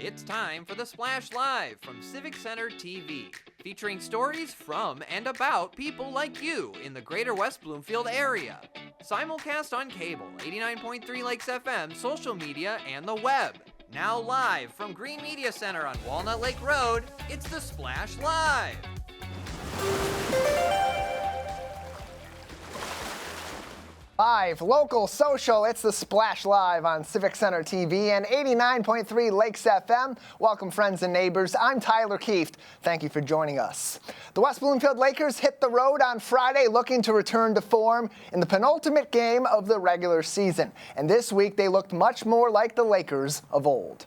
It's time for the Splash Live from Civic Center TV, featuring stories from and about people like you in the greater West Bloomfield area. Simulcast on cable, 89.3 Lakes FM, social media, and the web. Now live from Green Media Center on Walnut Lake Road, it's the Splash Live. Live, local, social, it's the Splash Live on Civic Center TV and 89.3 Lakes FM. Welcome, friends and neighbors. I'm Tyler Kieft. Thank you for joining us. The West Bloomfield Lakers hit the road on Friday looking to return to form in the penultimate game of the regular season. And this week, they looked much more like the Lakers of old.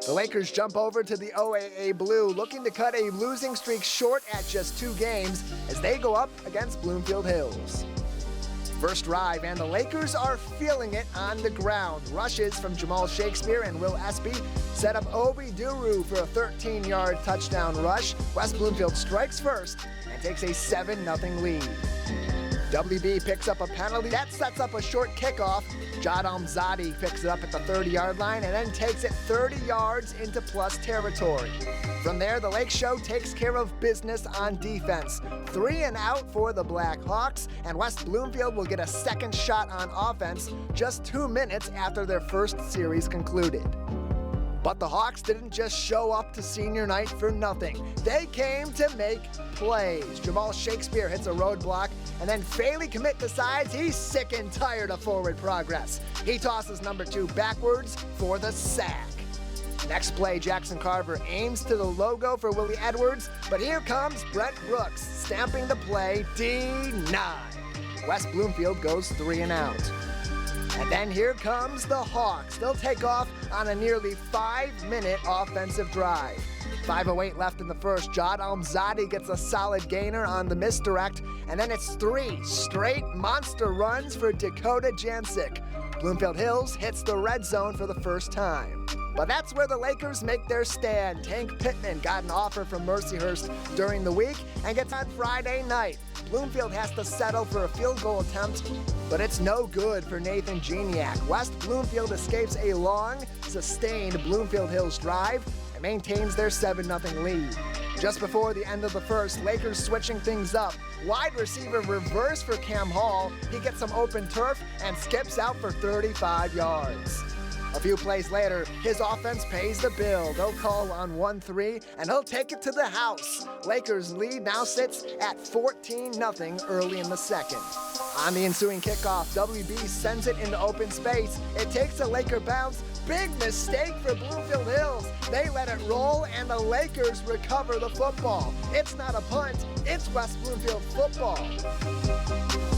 The Lakers jump over to the OAA Blue, looking to cut a losing streak short at just 2 games as they go up against Bloomfield Hills. First drive, and the Lakers are feeling it on the ground. Rushes from Jamal Shakespeare and Will Espy set up Obi Duru for a 13-yard touchdown rush. West Bloomfield strikes first and takes a 7-0 lead. WB picks up a penalty. That sets up a short kickoff. Jad Almzadi picks it up at the 30-yard line and then takes it 30 yards into plus territory. From there, the Lake Show takes care of business on defense. 3 and out for the Blackhawks, and West Bloomfield will get a second shot on offense just 2 minutes after their first series concluded. But the Hawks didn't just show up to senior night for nothing. They came to make plays. Jamal Shakespeare hits a roadblock, and then Faley Commit decides he's sick and tired of forward progress. He tosses number 2 backwards for the sack. Next play, Jackson Carver aims to the logo for Willie Edwards, but here comes Brent Brooks, stamping the play D9. West Bloomfield goes 3 and out. And then here comes the Hawks. They'll take off on a nearly 5-minute offensive drive. 5:08 left in the first. Jad Almzadi gets a solid gainer on the misdirect, and then it's 3 straight monster runs for Dakota Jancic. Bloomfield Hills hits the red zone for the first time. But that's where the Lakers make their stand. Tank Pittman got an offer from Mercyhurst during the week and gets on Friday night. Bloomfield has to settle for a field goal attempt, but it's no good for Nathan Geniak. West Bloomfield escapes a long, sustained Bloomfield Hills drive and maintains their 7-0 lead. Just before the end of the first, Lakers switching things up. Wide receiver reverse for Cam Hall. He gets some open turf and skips out for 35 yards. A few plays later, his offense pays the bill. They'll call on 1-3, and he'll take it to the house. Lakers' lead now sits at 14-0 early in the second. On the ensuing kickoff, WB sends it into open space. It takes a Laker bounce. Big mistake for Bloomfield Hills. They let it roll, and the Lakers recover the football. It's not a punt, it's West Bloomfield football.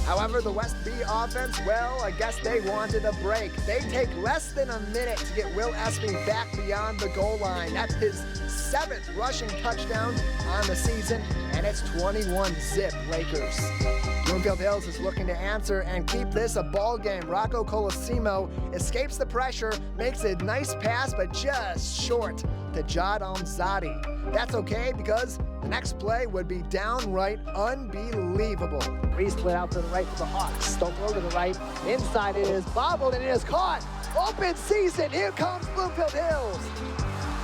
However, the West B offense, well, I guess they wanted a break. They take less than a minute to get Will Espy back beyond the goal line. That's his 7th rushing touchdown on the season, and it's 21-zip Lakers. Bloomfield Hills is looking to answer and keep this a ball game. Rocco Colosimo escapes the pressure, makes a nice pass, but just short to Jad Almzadi. That's okay because the next play would be downright unbelievable. Reese split out to the right for the Hawks. Don't go to the right. Inside it is bobbled and it is caught. Open season. Here comes Bloomfield Hills.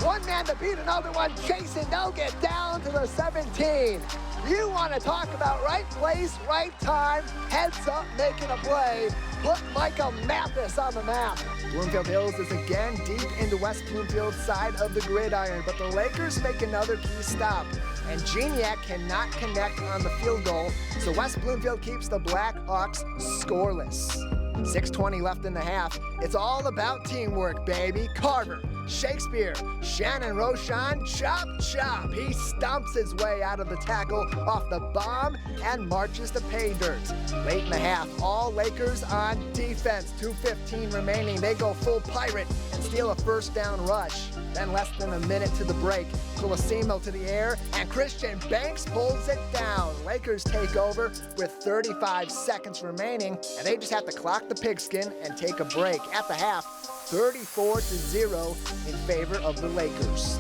One man to beat another one. Chasing. They'll get down to the 17. You want to talk about right place, right time, heads up, making a play. Put Micah Mathis on the map. Bloomfield Hills is again deep into West Bloomfield's side of the gridiron, but the Lakers make another key stop, and Geniak cannot connect on the field goal, so West Bloomfield keeps the Blackhawks scoreless. 6:20 left in the half. It's all about teamwork, baby. Carver, Shakespeare, Shannon Roshan, chop, chop. He stomps his way out of the tackle off the bomb and marches to pay dirt. Late in the half, all Lakers on defense. 2:15 remaining. They go full pirate and steal a first down rush. Then less than a minute to the break. Colosimo to the air, and Christian Banks pulls it down. Lakers take over with 35 seconds remaining, and they just have to clock the pigskin and take a break. At the half, 34-0 in favor of the Lakers.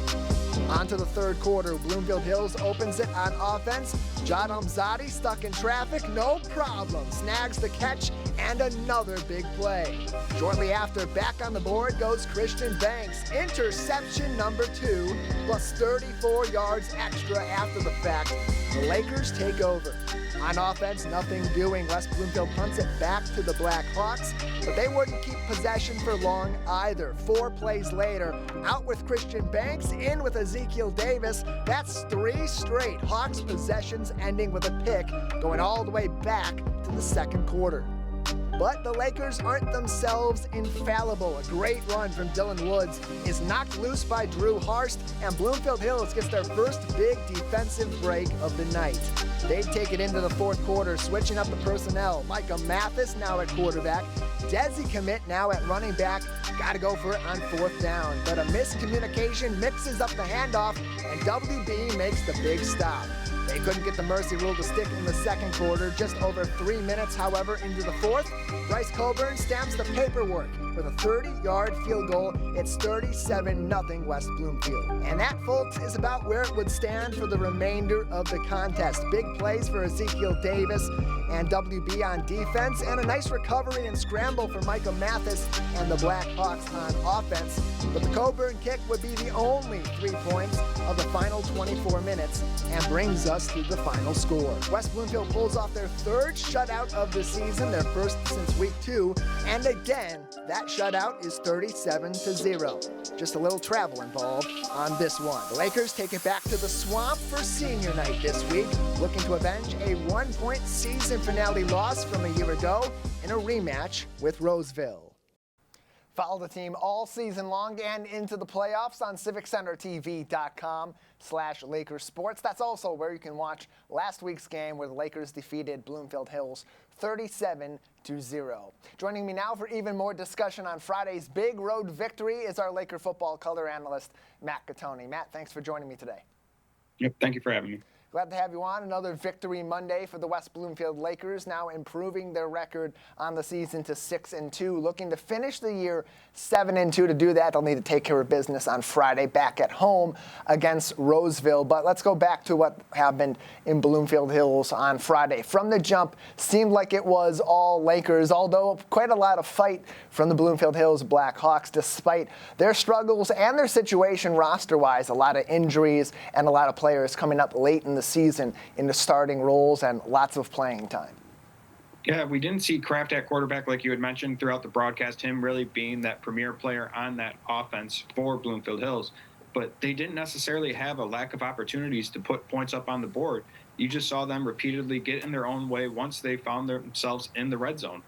On to the third quarter. Bloomfield Hills opens it on offense. Jad Almzadi stuck in traffic, no problem. Snags the catch and another big play. Shortly after, back on the board goes Christian Banks. Interception number 2, plus 34 yards extra after the fact. The Lakers take over. On offense, nothing doing. West Bloomfield punts it back to the Black Hawks, but they wouldn't keep possession for long either. 4 plays later, out with Christian Banks, in with Ezekiel Davis. That's 3 straight Hawks possessions ending with a pick, going all the way back to the second quarter. But the Lakers aren't themselves infallible. A great run from Dylan Woods is knocked loose by Drew Harst, and Bloomfield Hills gets their first big defensive break of the night. They take it into the fourth quarter, switching up the personnel. Micah Mathis now at quarterback. Desi Commit now at running back. Got to go for it on 4th down. But a miscommunication mixes up the handoff, and WB makes the big stop. They couldn't get the mercy rule to stick in the second quarter. Just over 3 minutes, however, into the fourth, Bryce Coburn stamps the paperwork with a 30-yard field goal. It's 37-0 West Bloomfield. And that, folks, is about where it would stand for the remainder of the contest. Big plays for Ezekiel Davis and WB on defense, and a nice recovery and scramble for Micah Mathis and the Black Hawks on offense. But the Coburn kick would be the only 3 points of the final 24 minutes and brings us to the final score. West Bloomfield pulls off their 3rd shutout of the season, their first since week 2, and again, that shutout is 37-0. Just a little travel involved on this one. The Lakers take it back to the Swamp for senior night this week, looking to avenge a 1-point season finale loss from a year ago in a rematch with Roseville. Follow the team all season long and into the playoffs on civiccentertv.com/LakersSports. That's also where you can watch last week's game where the Lakers defeated Bloomfield Hills 37-0. Joining me now for even more discussion on Friday's big road victory is our Laker football color analyst, Matt Gattoni. Matt, thanks for joining me today. Yep, thank you for having me. Glad to have you on. Another victory Monday for the West Bloomfield Lakers, now improving their record on the season to 6-2, looking to finish the year 7-2. To do that, they'll need to take care of business on Friday back at home against Roseville. But let's go back to what happened in Bloomfield Hills on Friday. From the jump, seemed like it was all Lakers, although quite a lot of fight from the Bloomfield Hills Black Hawks, despite their struggles and their situation roster-wise. A lot of injuries and a lot of players coming up late in the season into starting roles and lots of playing time. Yeah, we didn't see Kraft at quarterback like you had mentioned throughout the broadcast, him really being that premier player on that offense for Bloomfield Hills. But they didn't necessarily have a lack of opportunities to put points up on the board. You just saw them repeatedly get in their own way once they found themselves in the red zone.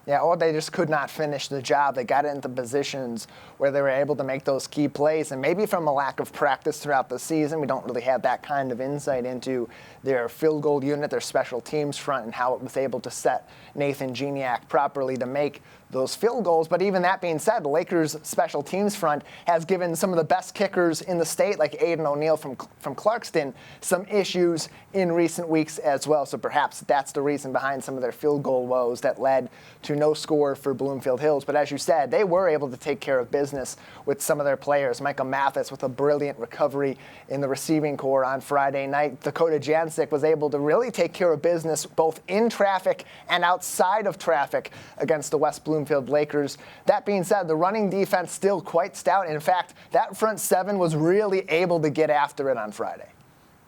Yeah, or they just could not finish the job. They got into positions where they were able to make those key plays, and maybe from a lack of practice throughout the season, we don't really have that kind of insight into their field goal unit, their special teams front, and how it was able to set Nathan Geniak properly to make those field goals. But even that being said, the Lakers' special teams front has given some of the best kickers in the state, like Aiden O'Neill from Clarkston, some issues in recent weeks as well. So perhaps that's the reason behind some of their field goal woes that led to no score for Bloomfield Hills. But as you said, they were able to take care of business with some of their players. Micah Mathis with a brilliant recovery in the receiving corps on Friday night. Dakota Jancic was able to really take care of business both in traffic and outside of traffic against the West Bloomfield Lakers. That being said, the running defense still quite stout. In fact, that front seven was really able to get after it on Friday.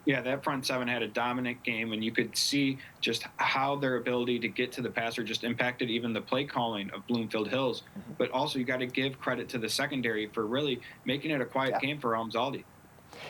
Yeah, that front seven had a dominant game, and you could see just how their ability to get to the passer just impacted even the play calling of Bloomfield Hills. But also, you got to give credit to the secondary for really making it a quiet game for Almzaldi.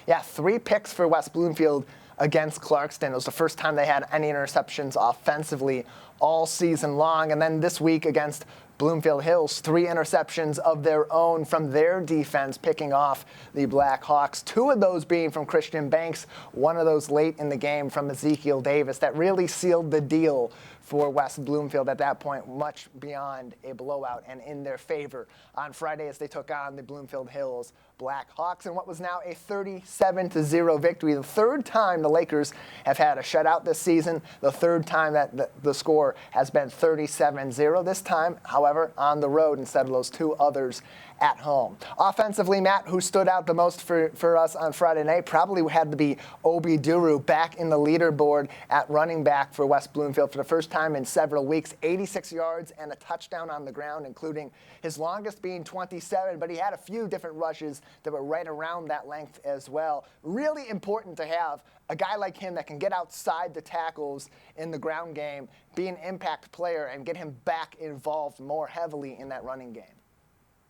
Yeah, 3 picks for West Bloomfield against Clarkston. It was the first time they had any interceptions offensively all season long. And then this week against Bloomfield Hills, 3 interceptions of their own from their defense, picking off the Black Hawks. 2 of those being from Christian Banks, 1 of those late in the game from Ezekiel Davis. That really sealed the deal for West Bloomfield at that point, much beyond a blowout and in their favor on Friday as they took on the Bloomfield Hills Black Hawks in what was now a 37-0 victory. The 3rd time the Lakers have had a shutout this season, the 3rd time that the score has been 37-0. This time, however, on the road instead of those 2 others at home. Offensively, Matt, who stood out the most for us on Friday night, probably had to be Obi Duru back in the leaderboard at running back for West Bloomfield for the first time in several weeks, 86 yards and a touchdown on the ground, including his longest being 27, but he had a few different rushes that were right around that length as well. Really important to have a guy like him that can get outside the tackles in the ground game, be an impact player, and get him back involved more heavily in that running game.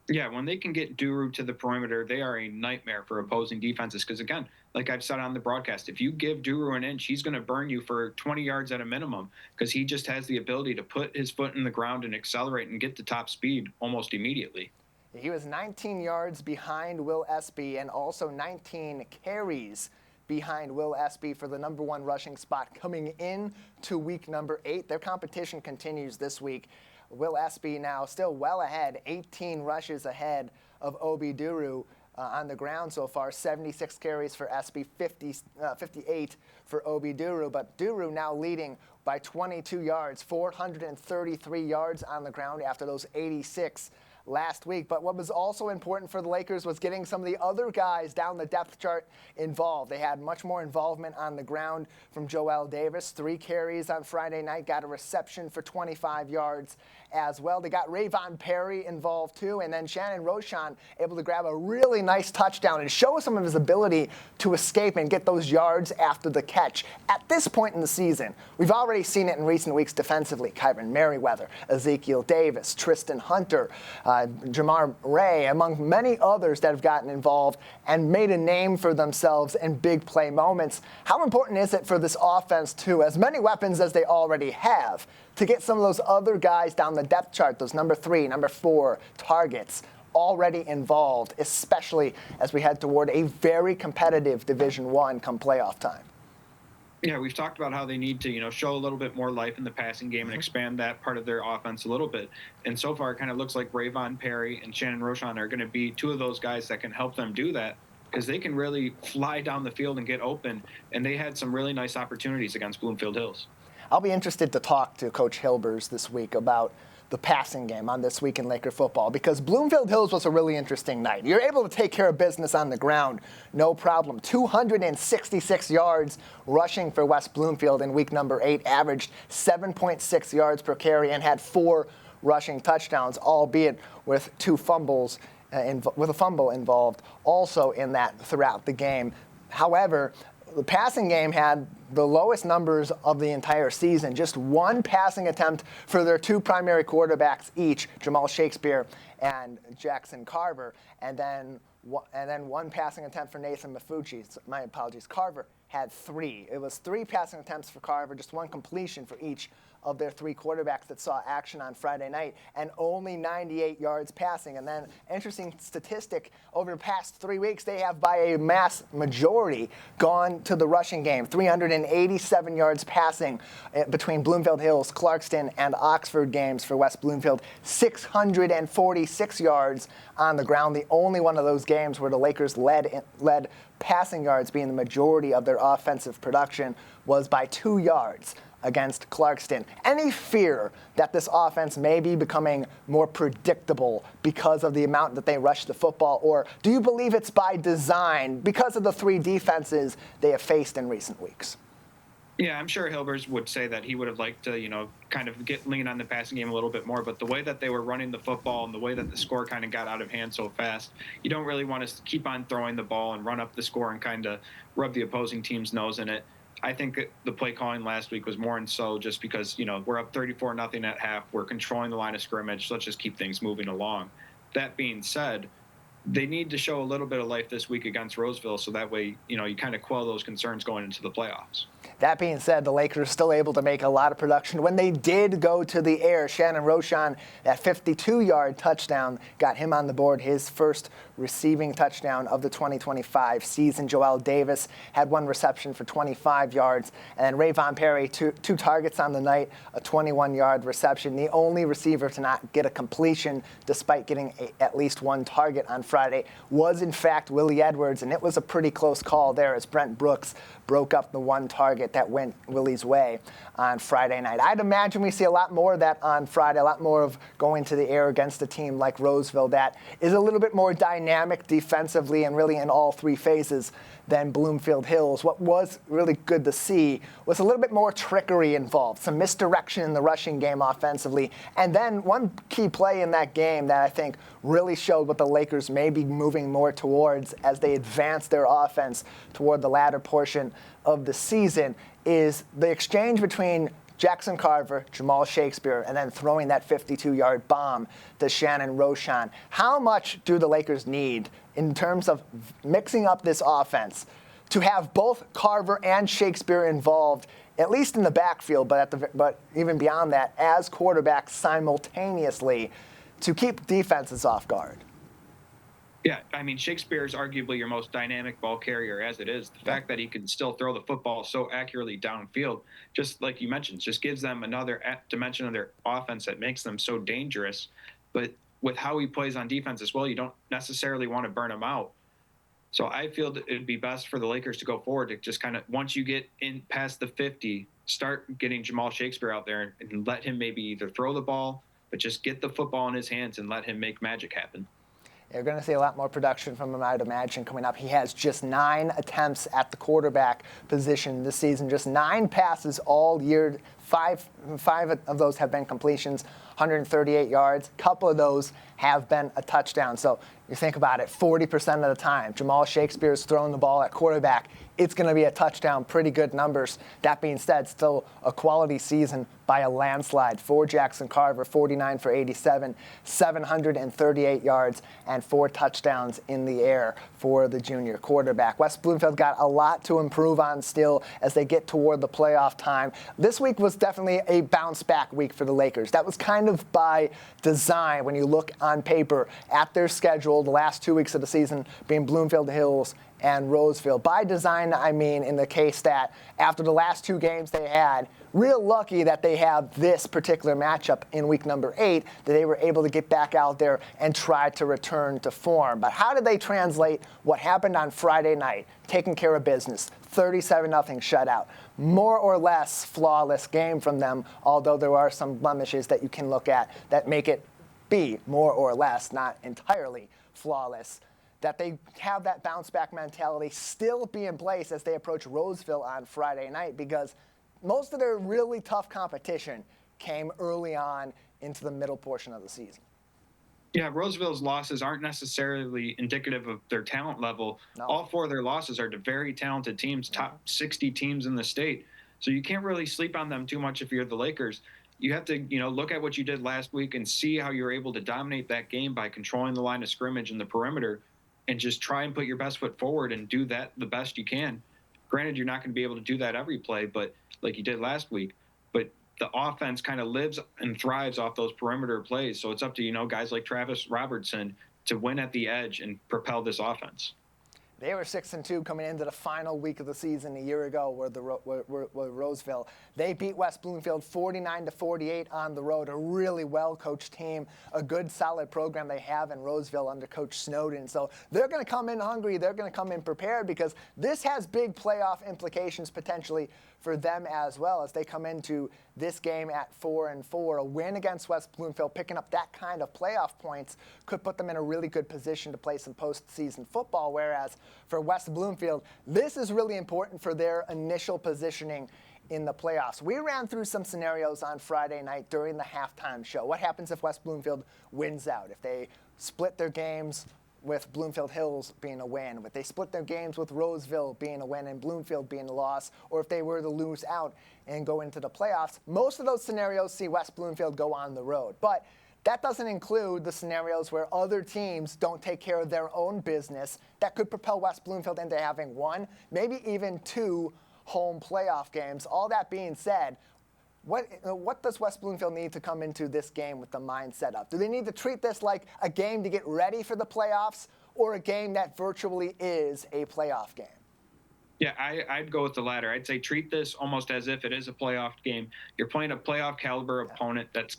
Yeah, when they can get Duru to the perimeter, they are a nightmare for opposing defenses. Because, again, like I've said on the broadcast, if you give Duru an inch, he's going to burn you for 20 yards at a minimum, because he just has the ability to put his foot in the ground and accelerate and get to top speed almost immediately. He was 19 yards behind Will Espy and also 19 carries behind Will Espy for the number 1 rushing spot coming in to week number 8. Their competition continues this week. Will Espy now still well ahead, 18 rushes ahead of Obi Duru on the ground so far. 76 carries for Espy, 58 for Obi Duru. But Duru now leading by 22 yards, 433 yards on the ground after those 86 last week. But what was also important for the Lakers was getting some of the other guys down the depth chart involved. They had much more involvement on the ground from Joel Davis. 3 carries on Friday night, got a reception for 25 yards as well. They got Rayvon Perry involved too, and then Shannon Roshan able to grab a really nice touchdown and show some of his ability to escape and get those yards after the catch. At this point in the season, we've already seen it in recent weeks defensively. Kyron Merriweather, Ezekiel Davis, Tristan Hunter, Jamar Ray, among many others that have gotten involved and made a name for themselves in big play moments. How important is it for this offense, too, as many weapons as they already have, to get some of those other guys down the depth chart, those number 3, number 4 targets, already involved, especially as we head toward a very competitive Division I come playoff time? Yeah, we've talked about how they need to, show a little bit more life in the passing game and expand that part of their offense a little bit. And so far, it kind of looks like Rayvon Perry and Shannon Roshan are going to be 2 of those guys that can help them do that, because they can really fly down the field and get open. And they had some really nice opportunities against Bloomfield Hills. I'll be interested to talk to Coach Hilbers this week about the passing game on This Week in Laker Football, because Bloomfield Hills was a really interesting night. You're able to take care of business on the ground, no problem. 266 yards rushing for West Bloomfield in week number 8, averaged 7.6 yards per carry, and had 4 rushing touchdowns, albeit with 2 fumbles, with a fumble involved also in that throughout the game. However, the passing game had the lowest numbers of the entire season. Just 1 passing attempt for their 2 primary quarterbacks each, Jamal Shakespeare and Jackson Carver, and then 1 passing attempt for Nathan Mafucci. My apologies. Carver had 3. It was 3 passing attempts for Carver, just 1 completion for each of their 3 quarterbacks that saw action on Friday night, and only 98 yards passing. And then, interesting statistic, over the past 3 weeks, they have by a mass majority gone to the rushing game. 387 yards passing between Bloomfield Hills, Clarkston, and Oxford games for West Bloomfield. 646 yards on the ground. The only one of those games where the Lakers led passing yards, being the majority of their offensive production, was by 2 yards against Clarkston. Any fear that this offense may be becoming more predictable because of the amount that they rush the football, or do you believe it's by design because of the 3 defenses they have faced in recent weeks? Yeah, I'm sure Hilbers would say that he would have liked to, kind of lean on the passing game a little bit more. But the way that they were running the football and the way that the score kind of got out of hand so fast, you don't really want to keep on throwing the ball and run up the score and kind of rub the opposing team's nose in it. I think that the play calling last week was more and so just because, we're up 34-0 at half. We're controlling the line of scrimmage. So let's just keep things moving along. That being said, they need to show a little bit of life this week against Roseville, so that way, you kind of quell those concerns going into the playoffs. That being said, the Lakers still able to make a lot of production. When they did go to the air, Shannon Roshan, that 52-yard touchdown, got him on the board, his first receiving touchdown of the 2025 season. Joel Davis had 1 reception for 25 yards. And Rayvon Perry, two targets on the night, a 21-yard reception. The only receiver to not get a completion despite getting at least 1 target on Friday Friday was, in fact, Willie Edwards, and it was a pretty close call there as Brent Brooks broke up the one target that went Willie's way on Friday night. I'd imagine we see a lot more of that on Friday, a lot more of going to the air against a team like Roseville that is a little bit more dynamic defensively and really in all three phases than Bloomfield Hills. What was really good to see was a little bit more trickery involved, some misdirection in the rushing game offensively, and then one key play in that game that I think really showed what the Lakers may be moving more towards as they advance their offense toward the latter portion of the season is the exchange between Jackson Carver, Jamal Shakespeare, and then throwing that 52-yard bomb to Shannon Roshan. How much do the Lakers need in terms of mixing up this offense to have both Carver and Shakespeare involved, at least in the backfield, but even beyond that, as quarterbacks simultaneously to keep defenses off guard? Yeah, I mean, Shakespeare is arguably your most dynamic ball carrier as it is. The fact that he can still throw the football so accurately downfield, just like you mentioned, just gives them another dimension of their offense that makes them so dangerous. But with how he plays on defense as well, you don't necessarily want to burn him out. So I feel that it'd be best for the Lakers to go forward to just kind of, once you get in past the 50, start getting Jamal Shakespeare out there and let him maybe either throw the ball, but just get the football in his hands and let him make magic happen. You're going to see a lot more production from him, I'd imagine, coming up. He has just 9 attempts at the quarterback position this season, just 9 passes all year. Five of those have been completions, 138 yards. A couple of those have been a touchdown. So you think about it, 40% of the time, Jamal Shakespeare's throwing the ball at quarterback. It's going to be a touchdown, pretty good numbers. That being said, still a quality season by a landslide for Jackson Carver, 49 for 87, 738 yards, and 4 touchdowns in the air for the junior quarterback. West Bloomfield got a lot to improve on still as they get toward the playoff time. This week was definitely a bounce-back week for the Lakers. That was kind of by design when you look on paper at their schedule, the last 2 weeks of the season being Bloomfield Hills and Roseville. By design, I mean in the case that after the last 2 games they had, real lucky that they have this particular matchup in week number 8, that they were able to get back out there and try to return to form. But how did they translate what happened on Friday night, taking care of business, 37-0 shutout, more or less flawless game from them, although there are some blemishes that you can look at that make it be more or less, not entirely flawless, that they have that bounce-back mentality still be in place as they approach Roseville on Friday night, because most of their really tough competition came early on into the middle portion of the season. Yeah, Roseville's losses aren't necessarily indicative of their talent level. No. All 4 of their losses are to very talented teams, top 60 teams in the state. So you can't really sleep on them too much if you're the Lakers. You have to, look at what you did last week and see how you're able to dominate that game by controlling the line of scrimmage and the perimeter, and just try and put your best foot forward and do that the best you can. Granted, you're not going to be able to do that every play, but like you did last week. But the offense kind of lives and thrives off those perimeter plays. So it's up to, guys like Travis Robertson to win at the edge and propel this offense. They were 6-2 coming into the final week of the season a year ago, where Roseville. They beat West Bloomfield 49-48 on the road. A really well-coached team, a good, solid program they have in Roseville under Coach Snowden. So they're going to come in hungry. They're going to come in prepared, because this has big playoff implications potentially for them as well, as they come into this game at 4-4. A win against West Bloomfield, picking up that kind of playoff points, could put them in a really good position to play some postseason football, whereas for West Bloomfield, this is really important for their initial positioning in the playoffs. We ran through some scenarios on Friday night during the halftime show. What happens if West Bloomfield wins out? If they split their games with Bloomfield Hills being a win, if they split their games with Roseville being a win and Bloomfield being a loss, or if they were to lose out and go into the playoffs, most of those scenarios see West Bloomfield go on the road. But that doesn't include the scenarios where other teams don't take care of their own business that could propel West Bloomfield into having 1, maybe even 2 home playoff games. All that being said, what does West Bloomfield need to come into this game with the mindset up? Do they need to treat this like a game to get ready for the playoffs, or a game that virtually is a playoff game? Yeah, I'd go with the latter. I'd say treat this almost as if it is a playoff game. You're playing a playoff caliber opponent that's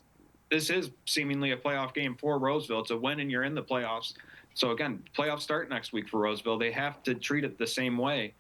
this is seemingly a playoff game for Roseville. It's a win and you're in the playoffs. So again, playoffs start next week for Roseville. They have to treat it the same way.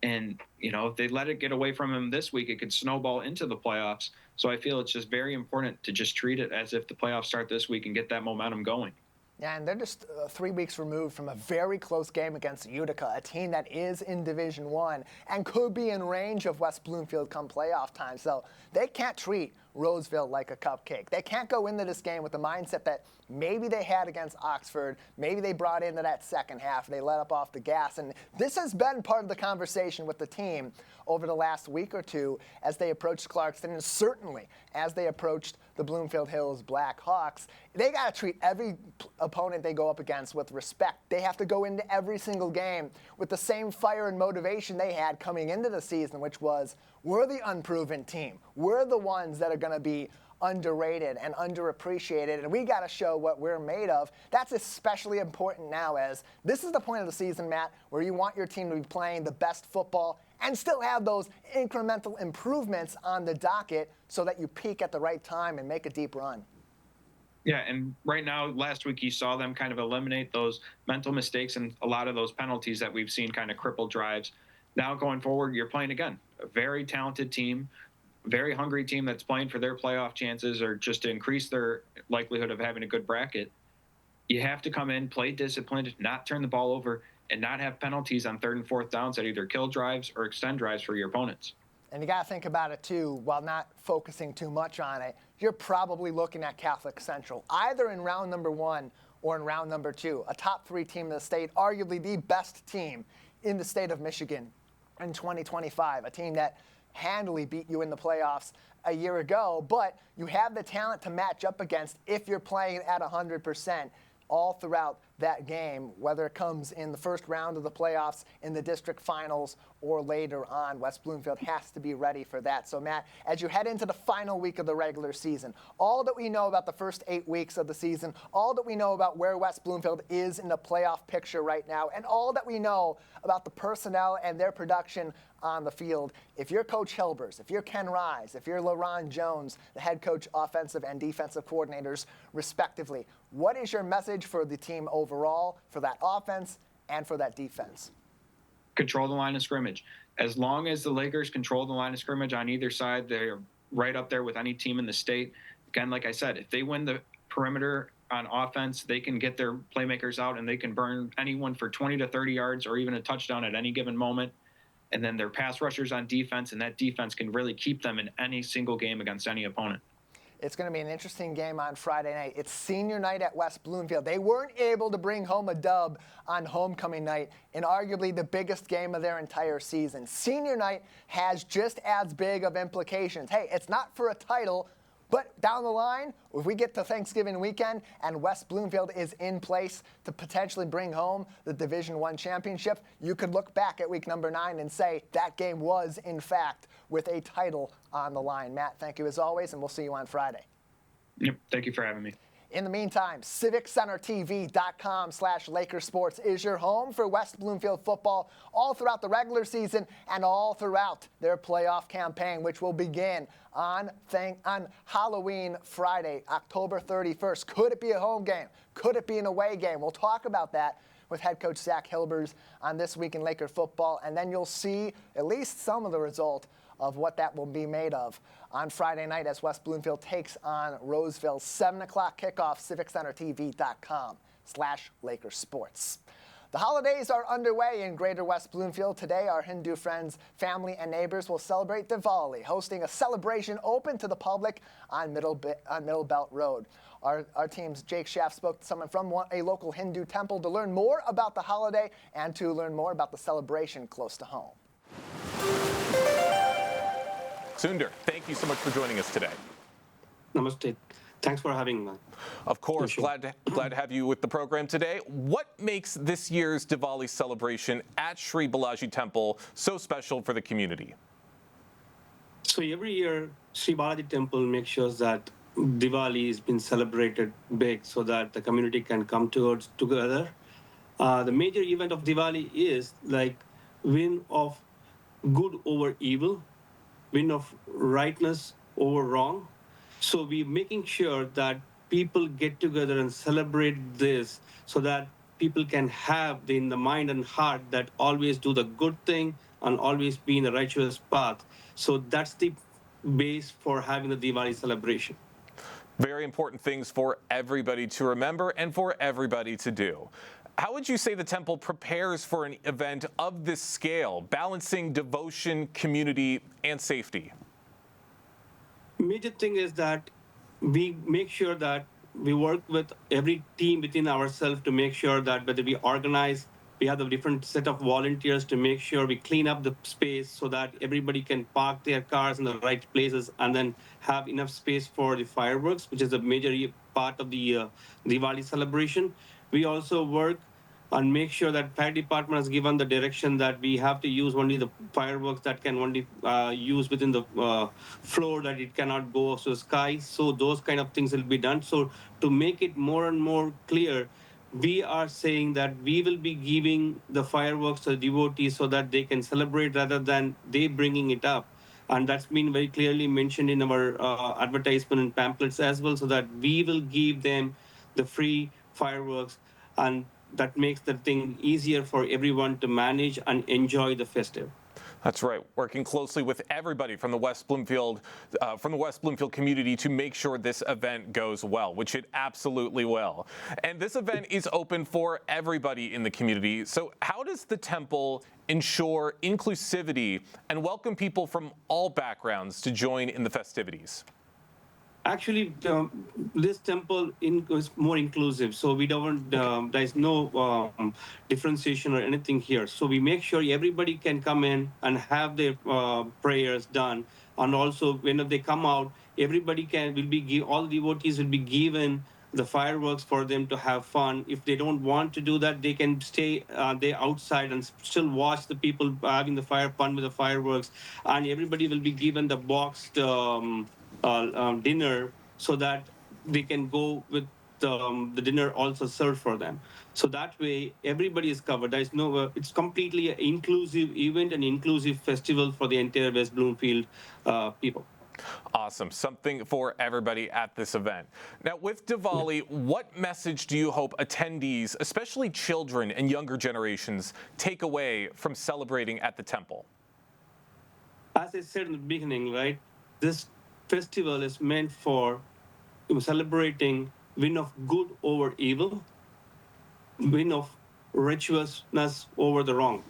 And, if they let it get away from them this week, it could snowball into the playoffs. So I feel it's just very important to just treat it as if the playoffs start this week and get that momentum going. Yeah, and they're just 3 weeks removed from a very close game against Utica, a team that is in Division I and could be in range of West Bloomfield come playoff time. So they can't treat Roseville like a cupcake. They can't go into this game with the mindset that maybe they had against Oxford, maybe they brought into that second half, they let up off the gas. And this has been part of the conversation with the team over the last week or two as they approached Clarkston, and certainly as they approached the Bloomfield Hills Black Hawks. They got to treat every opponent they go up against with respect. They have to go into every single game with the same fire and motivation they had coming into the season, which was, we're the unproven team. We're the ones that are going to be underrated and underappreciated, and we got to show what we're made of. That's especially important now, as this is the point of the season, Matt, where you want your team to be playing the best football and still have those incremental improvements on the docket so that you peak at the right time and make a deep run. Yeah, and right now, last week you saw them kind of eliminate those mental mistakes and a lot of those penalties that we've seen kind of cripple drives. Now going forward, you're playing again a very talented team, very hungry team that's playing for their playoff chances or just to increase their likelihood of having a good bracket. You have to come in, play disciplined, not turn the ball over, and not have penalties on third and fourth downs that either kill drives or extend drives for your opponents. And you got to think about it, too, while not focusing too much on it. You're probably looking at Catholic Central, either in round number 1 or in round number 2, a top 3 team in the state, arguably the best team in the state of Michigan in 2025, a team that handily beat you in the playoffs a year ago, but you have the talent to match up against if you're playing at 100% all throughout that game, whether it comes in the first round of the playoffs, in the district finals, or later on. West Bloomfield has to be ready for that. So, Matt, as you head into the final week of the regular season, all that we know about the first 8 weeks of the season, all that we know about where West Bloomfield is in the playoff picture right now, and all that we know about the personnel and their production on the field, if you're Coach Hilbers, if you're Ken Rise, if you're LaRon Jones, the head coach, offensive and defensive coordinators, respectively, what is your message for the team overall, for that offense and for that defense? Control the line of scrimmage. As long as the Lakers control the line of scrimmage on either side, they're right up there with any team in the state. Again, like I said, if they win the perimeter on offense, they can get their playmakers out and they can burn anyone for 20 to 30 yards or even a touchdown at any given moment. And then their pass rushers on defense, and that defense can really keep them in any single game against any opponent. It's going to be an interesting game on Friday night. It's senior night at West Bloomfield. They weren't able to bring home a dub on homecoming night in arguably the biggest game of their entire season. Senior night has just as big of implications. Hey, it's not for a title, but down the line, if we get to Thanksgiving weekend and West Bloomfield is in place to potentially bring home the Division I championship, you could look back at week number 9 and say that game was, in fact, with a title on the line. Matt, thank you as always, and we'll see you on Friday. Yep, thank you for having me. In the meantime, CivicCenterTV.com/LakerSports is your home for West Bloomfield football all throughout the regular season and all throughout their playoff campaign, which will begin on Halloween Friday, October 31st. Could it be a home game? Could it be an away game? We'll talk about that with head coach Zach Hilbers on This Week in Laker Football, and then you'll see at least some of the result of what that will be made of on Friday night as West Bloomfield takes on Roseville. 7 o'clock kickoff, CivicCenterTV.com/LakerSports. The holidays are underway in Greater West Bloomfield. Today, our Hindu friends, family, and neighbors will celebrate Diwali, hosting a celebration open to the public on Middle Belt Road. Our team's Jake Schaff spoke to someone from a local Hindu temple to learn more about the holiday and to learn more about the celebration close to home. Sundar, thank you so much for joining us today. Namaste. Thanks for having me. Of course, glad to have you with the program today. What makes this year's Diwali celebration at Sri Balaji Temple so special for the community? So every year, Sri Balaji Temple makes sure that Diwali has been celebrated big so that the community can come together. The major event of Diwali is like win of good over evil, win of rightness over wrong. So we're making sure that people get together and celebrate this so that people can have in the mind and heart that always do the good thing and always be in the righteous path. So that's the base for having the Diwali celebration. Very important things for everybody to remember and for everybody to do. How would you say the temple prepares for an event of this scale, balancing devotion, community, and safety? Major thing is that we make sure that we work with every team within ourselves to make sure that whether we organize, we have a different set of volunteers to make sure we clean up the space so that everybody can park their cars in the right places and then have enough space for the fireworks, which is a major part of the Diwali celebration. We also work and make sure that fire department has given the direction that we have to use only the fireworks that can only use within the floor, that it cannot go to the sky. So those kind of things will be done. So to make it more and more clear, we are saying that we will be giving the fireworks to the devotees so that they can celebrate rather than they bringing it up. And that's been very clearly mentioned in our advertisement and pamphlets as well, so that we will give them the free fireworks, and that makes the thing easier for everyone to manage and enjoy the festive. That's right. Working closely with everybody from the West Bloomfield community to make sure this event goes well, which it absolutely will. And this event is open for everybody in the community. So how does the temple ensure inclusivity and welcome people from all backgrounds to join in the festivities? Actually, this temple is more inclusive, so we don't. There's no differentiation or anything here. So we make sure everybody can come in and have their prayers done, and also when they come out, everybody all devotees will be given the fireworks for them to have fun. If they don't want to do that, they can stay there outside and still watch the people having the fun with the fireworks, and everybody will be given the boxed. Dinner so that they can go with the dinner also served for them. So that way, everybody is covered. There is no. It's completely an inclusive event, an inclusive festival for the entire West Bloomfield people. Awesome. Something for everybody at this event. Now, with Diwali, what message do you hope attendees, especially children and younger generations, take away from celebrating at the temple? As I said in the beginning, right, this festival is meant for celebrating win of good over evil, win of righteousness over the wrong.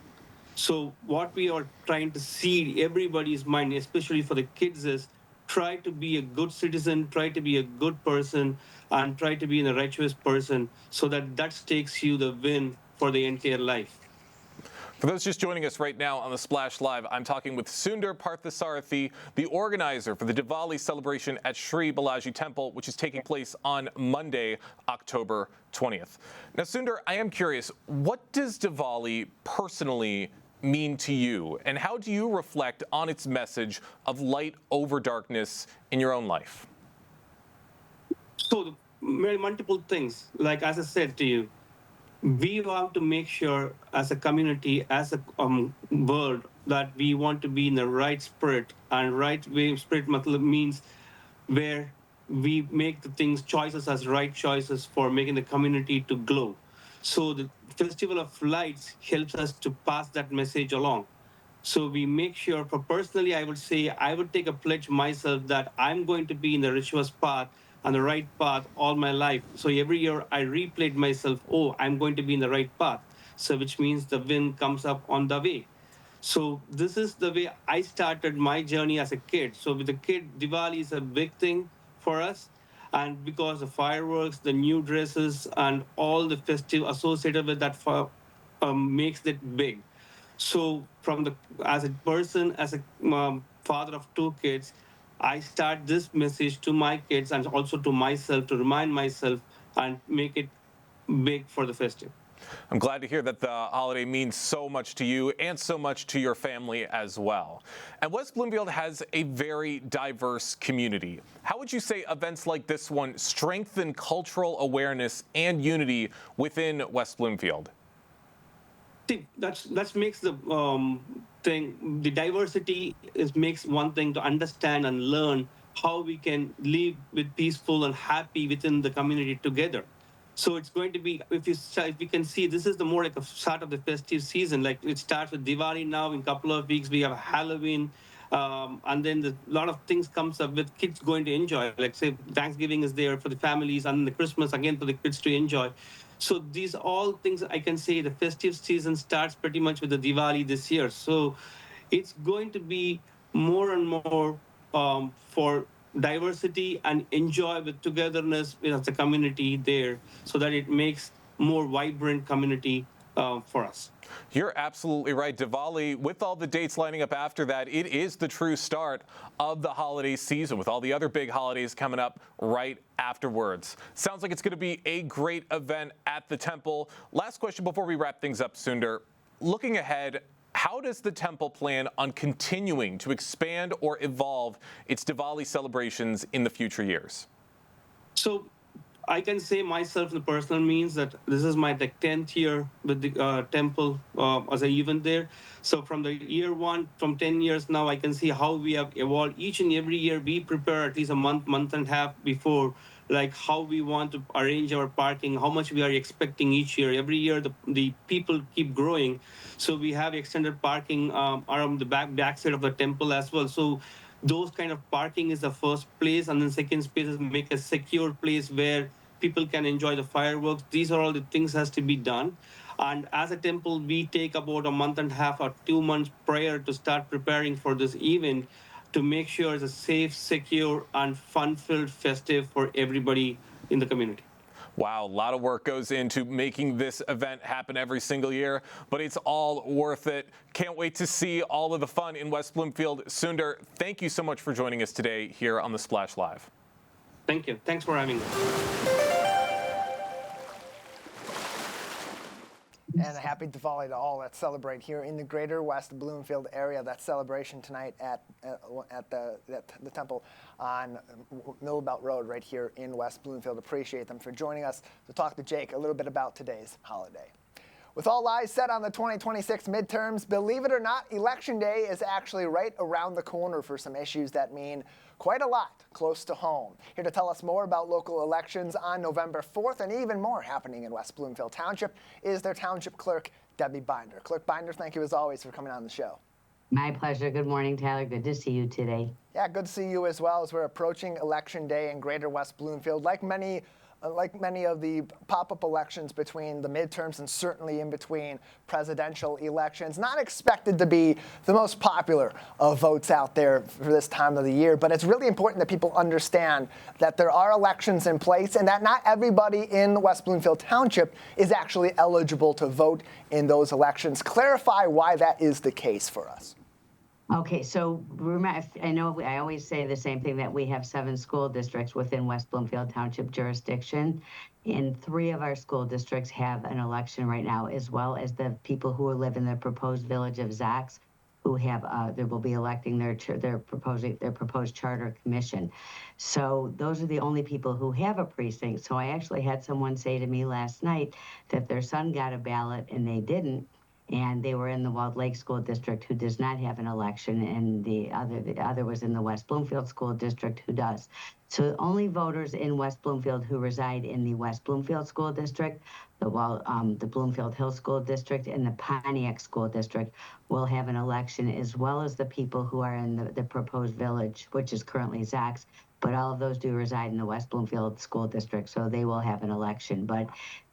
So what we are trying to seed everybody's mind, especially for the kids, is try to be a good citizen, try to be a good person, and try to be a righteous person, so that takes you the win for the entire life. For those just joining us right now on the Splash Live, I'm talking with Sundar Parthasarathi, the organizer for the Diwali celebration at Sri Balaji Temple, which is taking place on Monday, October 20th. Now, Sundar, I am curious, what does Diwali personally mean to you, and how do you reflect on its message of light over darkness in your own life? So, multiple things. Like, as I said to you, we want to make sure as a community, as a world, that we want to be in the right spirit, and right way spirit means where we make the things choices as right choices for making the community to glow. So the Festival of Lights helps us to pass that message along. So we make sure, for personally, I would say I would take a pledge myself that I'm going to be in the rituous path and the right path all my life. So every year I replayed myself, oh, I'm going to be in the right path. So which means the wind comes up on the way. So this is the way I started my journey as a kid. So with the kid, Diwali is a big thing for us. And because the fireworks, the new dresses, and all the festive associated with that makes it big. So as a person, as a father of two kids, I start this message to my kids and also to myself to remind myself and make it big for the festive. I'm glad to hear that the holiday means so much to you and so much to your family as well. And West Bloomfield has a very diverse community. How would you say events like this one strengthen cultural awareness and unity within West Bloomfield? See, that makes the thing. The diversity makes one thing to understand and learn how we can live with peaceful and happy within the community together. So it's going to be, if you can see, this is the more like a start of the festive season. Like it starts with Diwali now. In a couple of weeks, we have Halloween. And then a lot of things comes up with kids going to enjoy. Like say Thanksgiving is there for the families, and then the Christmas again for the kids to enjoy. So these all things I can say the festive season starts pretty much with the Diwali this year. So it's going to be more and more for diversity and enjoy with togetherness with the community there, so that it makes more vibrant community for us. You're absolutely right. Diwali, with all the dates lining up after that, it is the true start of the holiday season with all the other big holidays coming up right afterwards. Sounds like it's going to be a great event at the Temple. Last question before we wrap things up, Sundar. Looking ahead, how does the Temple plan on continuing to expand or evolve its Diwali celebrations in the future years? So I can say myself in the personal means that this is my 10th year with the temple as an event there. So from the year one, from 10 years now, I can see how we have evolved. Each and every year, we prepare at least a month and a half before, like how we want to arrange our parking, how much we are expecting each year. Every year, the people keep growing. So we have extended parking around the backside of the temple as well. So those kind of parking is the first place, and then second space is make a secure place where people can enjoy the fireworks. These are all the things has to be done. And as a temple, we take about a month and a half or 2 months prior to start preparing for this event to make sure it's a safe, secure, and fun-filled festive for everybody in the community. Wow, a lot of work goes into making this event happen every single year, but it's all worth it. Can't wait to see all of the fun in West Bloomfield. Sundar, thank you so much for joining us today here on The Splash Live. Thank you. Thanks for having me. And a happy Diwali to all that celebrate here in the greater West Bloomfield area. That celebration tonight at the Temple on Millbelt Road right here in West Bloomfield. Appreciate them for joining us to talk to Jake a little bit about today's holiday. With all eyes set on the 2026 midterms, believe it or not, Election Day is actually right around the corner for some issues that mean quite a lot close to home. Here to tell us more about local elections on November 4th and even more happening in West Bloomfield Township is their Township Clerk, Debbie Binder. Clerk Binder, thank you as always for coming on the show. My pleasure. Good morning, Tyler. Good to see you today. Yeah, good to see you as well as we're approaching Election Day in greater West Bloomfield. Like many of the pop-up elections between the midterms and certainly in between presidential elections, not expected to be the most popular of votes out there for this time of the year. But it's really important that people understand that there are elections in place and that not everybody in West Bloomfield Township is actually eligible to vote in those elections. Clarify why that is the case for us. Okay, so I know I always say the same thing, that we have 7 school districts within West Bloomfield Township jurisdiction, and 3 of our school districts have an election right now, as well as the people who live in the proposed village of Zacks, who have they will be electing their proposed charter commission. So those are the only people who have a precinct. So I actually had someone say to me last night that their son got a ballot and they didn't. And they were in the Walled Lake School District, who does not have an election, and the other was in the West Bloomfield School District, who does. So only voters in West Bloomfield who reside in the West Bloomfield School District, the Bloomfield Hills School District, and the Pontiac School District will have an election, as well as the people who are in the proposed village, which is currently Zacks. But all of those do reside in the West Bloomfield School District, so they will have an election. But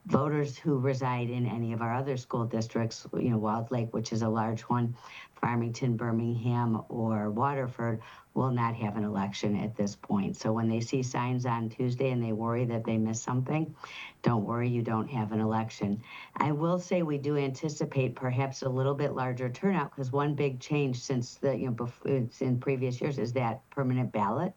voters who reside in any of our other school districts, Walled Lake, which is a large one, Farmington, Birmingham, or Waterford, will not have an election at this point. So when they see signs on Tuesday and they worry that they missed something, don't worry, you don't have an election. I will say we do anticipate perhaps a little bit larger turnout, because one big change since in previous years is that permanent ballot.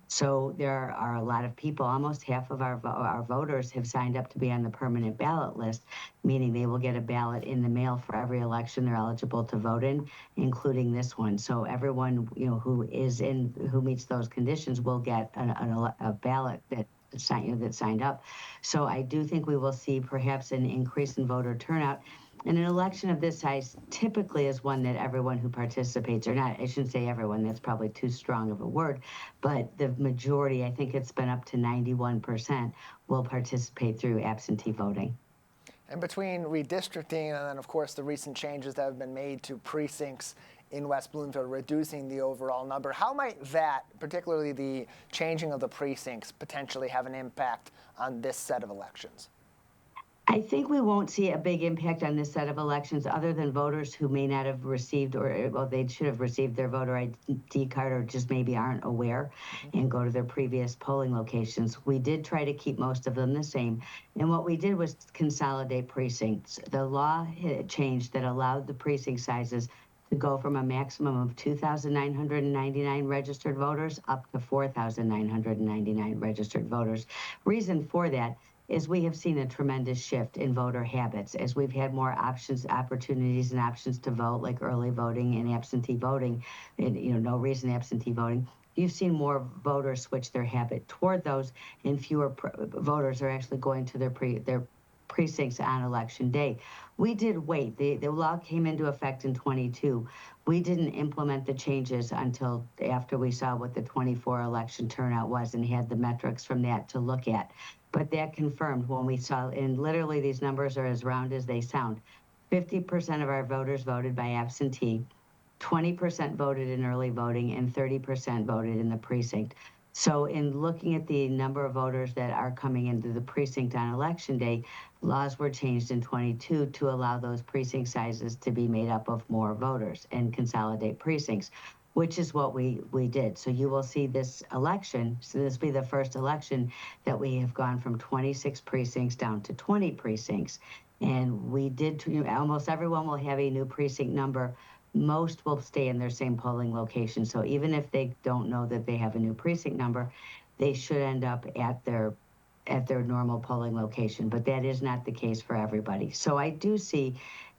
So there are a lot of people, almost half of our voters have signed up to be on the permanent ballot list, meaning they will get a ballot in the mail for every election they're eligible to vote in, including this one. So everyone who meets those conditions will get a ballot that signed up. So I do think we will see perhaps an increase in voter turnout. And an election of this size typically is one that everyone who participates, or not, I shouldn't say everyone, that's probably too strong of a word, but the majority, I think it's been up to 91%, will participate through absentee voting. And between redistricting and then, of course, the recent changes that have been made to precincts in West Bloomfield, reducing the overall number, how might that, particularly the changing of the precincts, potentially have an impact on this set of elections? I think we won't see a big impact on this set of elections other than voters who may not have received, or well, they should have received their voter ID card or just maybe aren't aware and go to their previous polling locations. We did try to keep most of them the same. And what we did was consolidate precincts. The law had changed that allowed the precinct sizes to go from a maximum of 2,999 registered voters up to 4,999 registered voters. Reason for that is we have seen a tremendous shift in voter habits as we've had more options, opportunities, and options to vote, like early voting and absentee voting, and no reason absentee voting. You've seen more voters switch their habit toward those, and fewer voters are actually going to their precincts on election day. We did wait. The law came into effect in 22. We didn't implement the changes until after we saw what the 24 election turnout was and had the metrics from that to look at. But that confirmed when we saw, and literally these numbers are as round as they sound, 50% of our voters voted by absentee, 20% voted in early voting, and 30% voted in the precinct. So in looking at the number of voters that are coming into the precinct on election day, laws were changed in 22 to allow those precinct sizes to be made up of more voters and consolidate precincts, which is what we did. So you will see this election, so this will be the first election that we have gone from 26 precincts down to 20 precincts. And we did, almost everyone will have a new precinct number. Most will stay in their same polling location. So even if they don't know that they have a new precinct number, they should end up at their normal polling location. But that is not the case for everybody. So I do see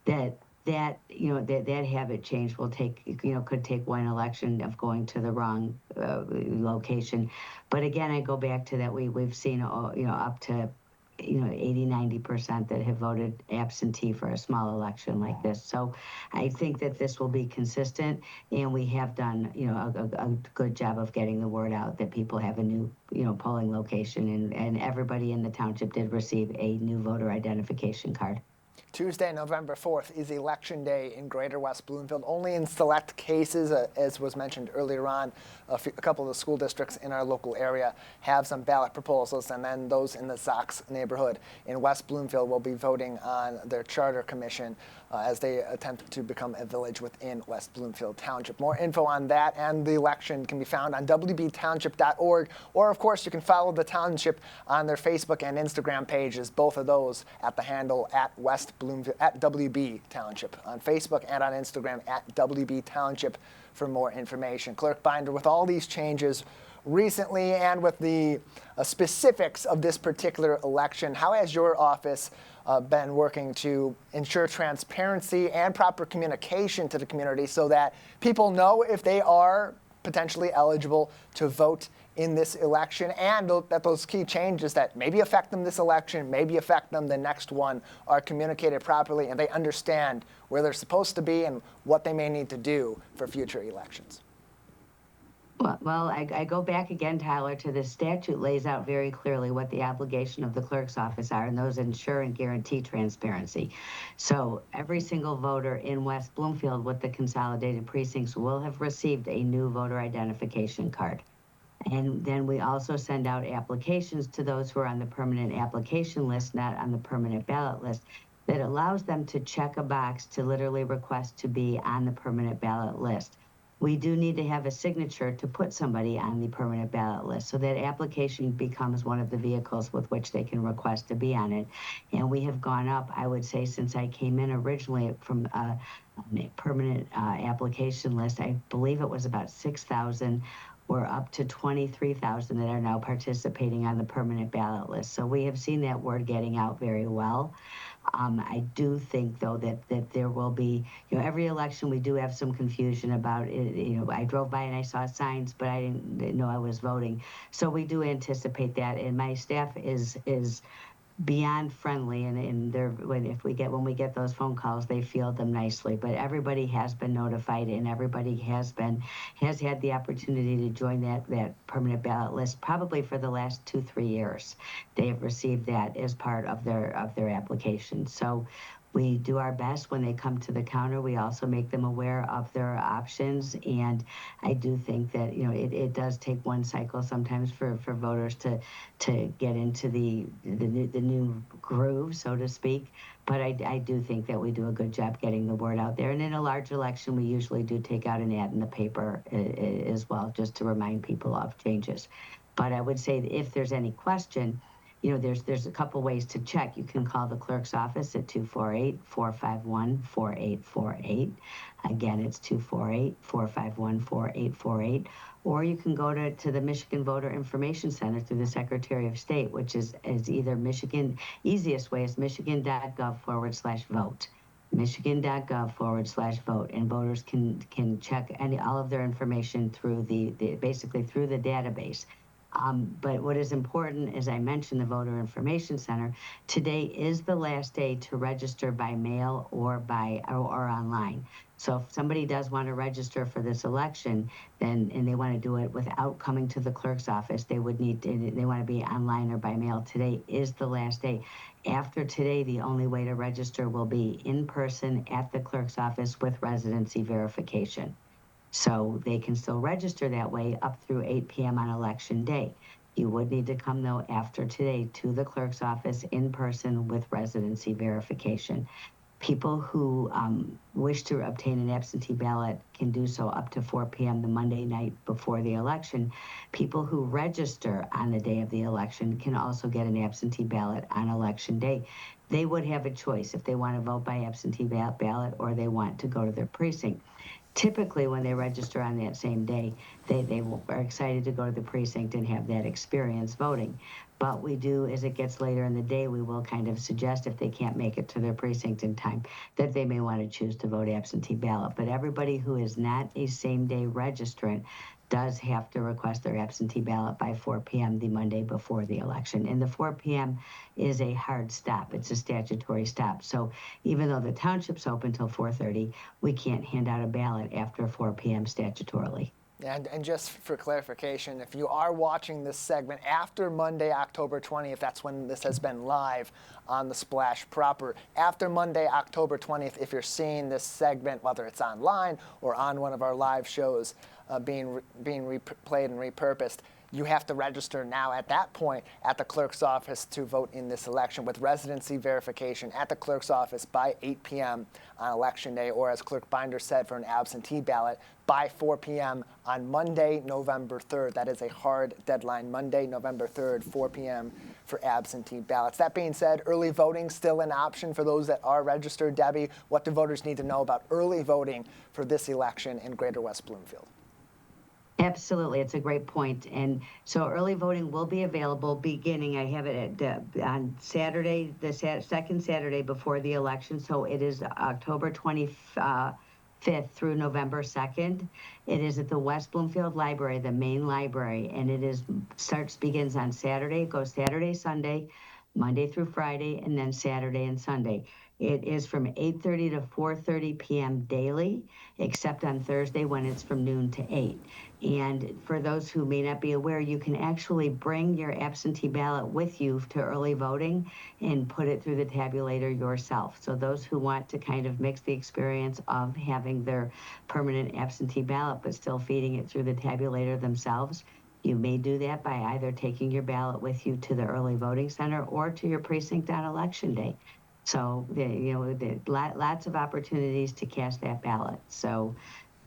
that habit change will take, could take one election of going to the wrong location. But again, I go back to that we've seen, up to 80-90% that have voted absentee for a small election like this. So I think that this will be consistent, and we have done a good job of getting the word out that people have a new polling location, and everybody in the township did receive a new voter identification card. Tuesday, November 4th is Election Day in Greater West Bloomfield. Only in select cases, as was mentioned earlier on, a couple of the school districts in our local area have some ballot proposals, and then those in the Zox neighborhood in West Bloomfield will be voting on their charter commission as they attempt to become a village within West Bloomfield Township. More info on that and the election can be found on wbtownship.org, or of course you can follow the township on their Facebook and Instagram pages, both of those at the handle at West Bloomfield, at WB Township on Facebook and on Instagram at WB Township for more information. Clerk Binder, with all these changes recently and with the specifics of this particular election, how has your office been working to ensure transparency and proper communication to the community so that people know if they are potentially eligible to vote in this election, and that those key changes that maybe affect them this election, maybe affect them the next one, are communicated properly and they understand where they're supposed to be and what they may need to do for future elections? Well, I go back again, Tyler, to the statute lays out very clearly what the obligation of the clerk's office are, and those ensure and guarantee transparency. So every single voter in West Bloomfield with the consolidated precincts will have received a new voter identification card. And then we also send out applications to those who are on the permanent application list, not on the permanent ballot list, that allows them to check a box to literally request to be on the permanent ballot list. We do need to have a signature to put somebody on the permanent ballot list. So that application becomes one of the vehicles with which they can request to be on it. And we have gone up, I would say, since I came in originally from a permanent application list, I believe it was about 6,000. We're up to 23,000 that are now participating on the permanent ballot list. So we have seen that word getting out very well. I do think, though, that there will be, every election we do have some confusion about it. I drove by and I saw signs, but I didn't know I was voting. So we do anticipate that, and my staff is beyond friendly, and they're when we get those phone calls, they field them nicely. But everybody has been notified, and everybody has had the opportunity to join that permanent ballot list probably for the last 2-3 years. They have received that as part of their application. So we do our best when they come to the counter. We also make them aware of their options, and I do think that it does take one cycle sometimes for voters to get into the new groove, so to speak. But I do think that we do a good job getting the word out there. And in a large election, we usually do take out an ad in the paper as well, just to remind people of changes. But I would say that if there's any question, there's a couple ways to check. You can call the clerk's office at 248-451-4848. Again, it's 248-451-4848. Or you can go to the Michigan Voter Information Center through the Secretary of State, which is either easiest way is michigan.gov/vote. Michigan.gov/vote, and voters can check all of their information through basically through the database. But what is important, as I mentioned, the Voter Information Center, today is the last day to register by mail or online. So if somebody does want to register for this election, and they want to do it without coming to the clerk's office, they want to be online or by mail. Today is the last day. After today, the only way to register will be in person at the clerk's office with residency verification. So they can still register that way up through 8 p.m. on election day. You would need to come, though, after today to the clerk's office in person with residency verification. People who wish to obtain an absentee ballot can do so up to 4 p.m. the Monday night before the election. People who register on the day of the election can also get an absentee ballot on election day. They would have a choice if they want to vote by absentee ballot or they want to go to their precinct. Typically, when they register on that same day, they are excited to go to the precinct and have that experience voting. But we do, as it gets later in the day, we will kind of suggest if they can't make it to their precinct in time, that they may want to choose to vote absentee ballot. But everybody who is not a same-day registrant does have to request their absentee ballot by 4 p.m. the Monday before the election. And the 4 p.m. is a hard stop. It's a statutory stop. So even though the township's open till 4:30, we can't hand out a ballot after 4 p.m. statutorily. And just for clarification, if you are watching this segment after Monday, October 20th, that's when this has been live on the Splash proper. After Monday, October 20th, if you're seeing this segment, whether it's online or on one of our live shows being replayed and repurposed, you have to register now at that point at the clerk's office to vote in this election with residency verification at the clerk's office by 8 p.m. on election day, or as Clerk Binder said, for an absentee ballot by 4 p.m. on Monday, November 3rd. That is a hard deadline, Monday, November 3rd, 4 p.m. for absentee ballots. That being said, early voting still an option for those that are registered. Debbie, what do voters need to know about early voting for this election in Greater West Bloomfield? Absolutely. It's a great point. And so early voting will be available beginning, I have it on Saturday, the second Saturday before the election. So it is October 25th through November 2nd. It is at the West Bloomfield Library, the main library, and begins on Saturday. It goes Saturday, Sunday, Monday through Friday, and then Saturday and Sunday. It is from 8:30 to 4:30 p.m. daily, except on Thursday when it's from noon to 8. And for those who may not be aware, you can actually bring your absentee ballot with you to early voting and put it through the tabulator yourself. So those who want to kind of mix the experience of having their permanent absentee ballot but still feeding it through the tabulator themselves, you may do that by either taking your ballot with you to the early voting center or to your precinct on election day. So, lots of opportunities to cast that ballot. So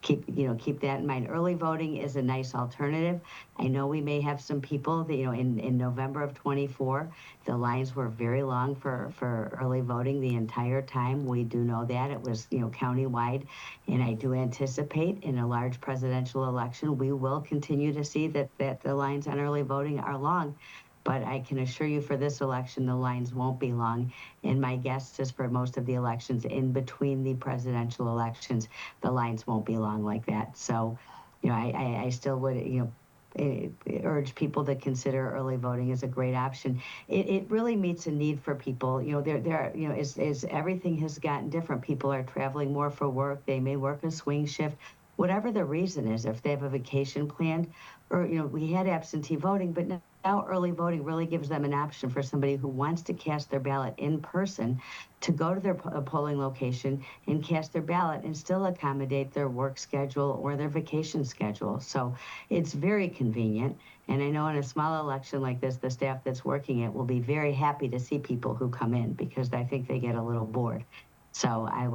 keep that in mind. Early voting is a nice alternative. I know we may have some people that, in November of 24, the lines were very long for early voting the entire time. We do know that. It was, countywide. And I do anticipate in a large presidential election, we will continue to see that the lines on early voting are long. But I can assure you for this election, the lines won't be long. And my guess is for most of the elections in between the presidential elections, the lines won't be long like that. So, I still would, urge people to consider early voting as a great option. It really meets a need for people. As everything has gotten different, people are traveling more for work. They may work a swing shift. Whatever the reason is, if they have a vacation planned, or we had absentee voting, but now early voting really gives them an option for somebody who wants to cast their ballot in person to go to their polling location and cast their ballot and still accommodate their work schedule or their vacation schedule. So it's very convenient. And I know in a small election like this, the staff that's working it will be very happy to see people who come in, because I think they get a little bored. So I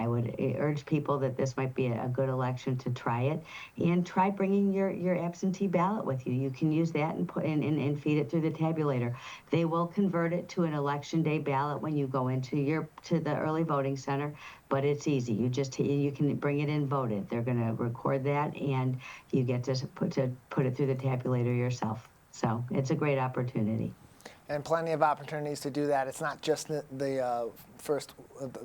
would urge people that this might be a good election to try it, and try bringing your absentee ballot with you. You can use that and put in and feed it through the tabulator. They will convert it to an election day ballot when you go into the early voting center, but it's easy. You can bring it in voted. They're going to record that, and you get to put it through the tabulator yourself. So it's a great opportunity. And plenty of opportunities to do that. It's not just the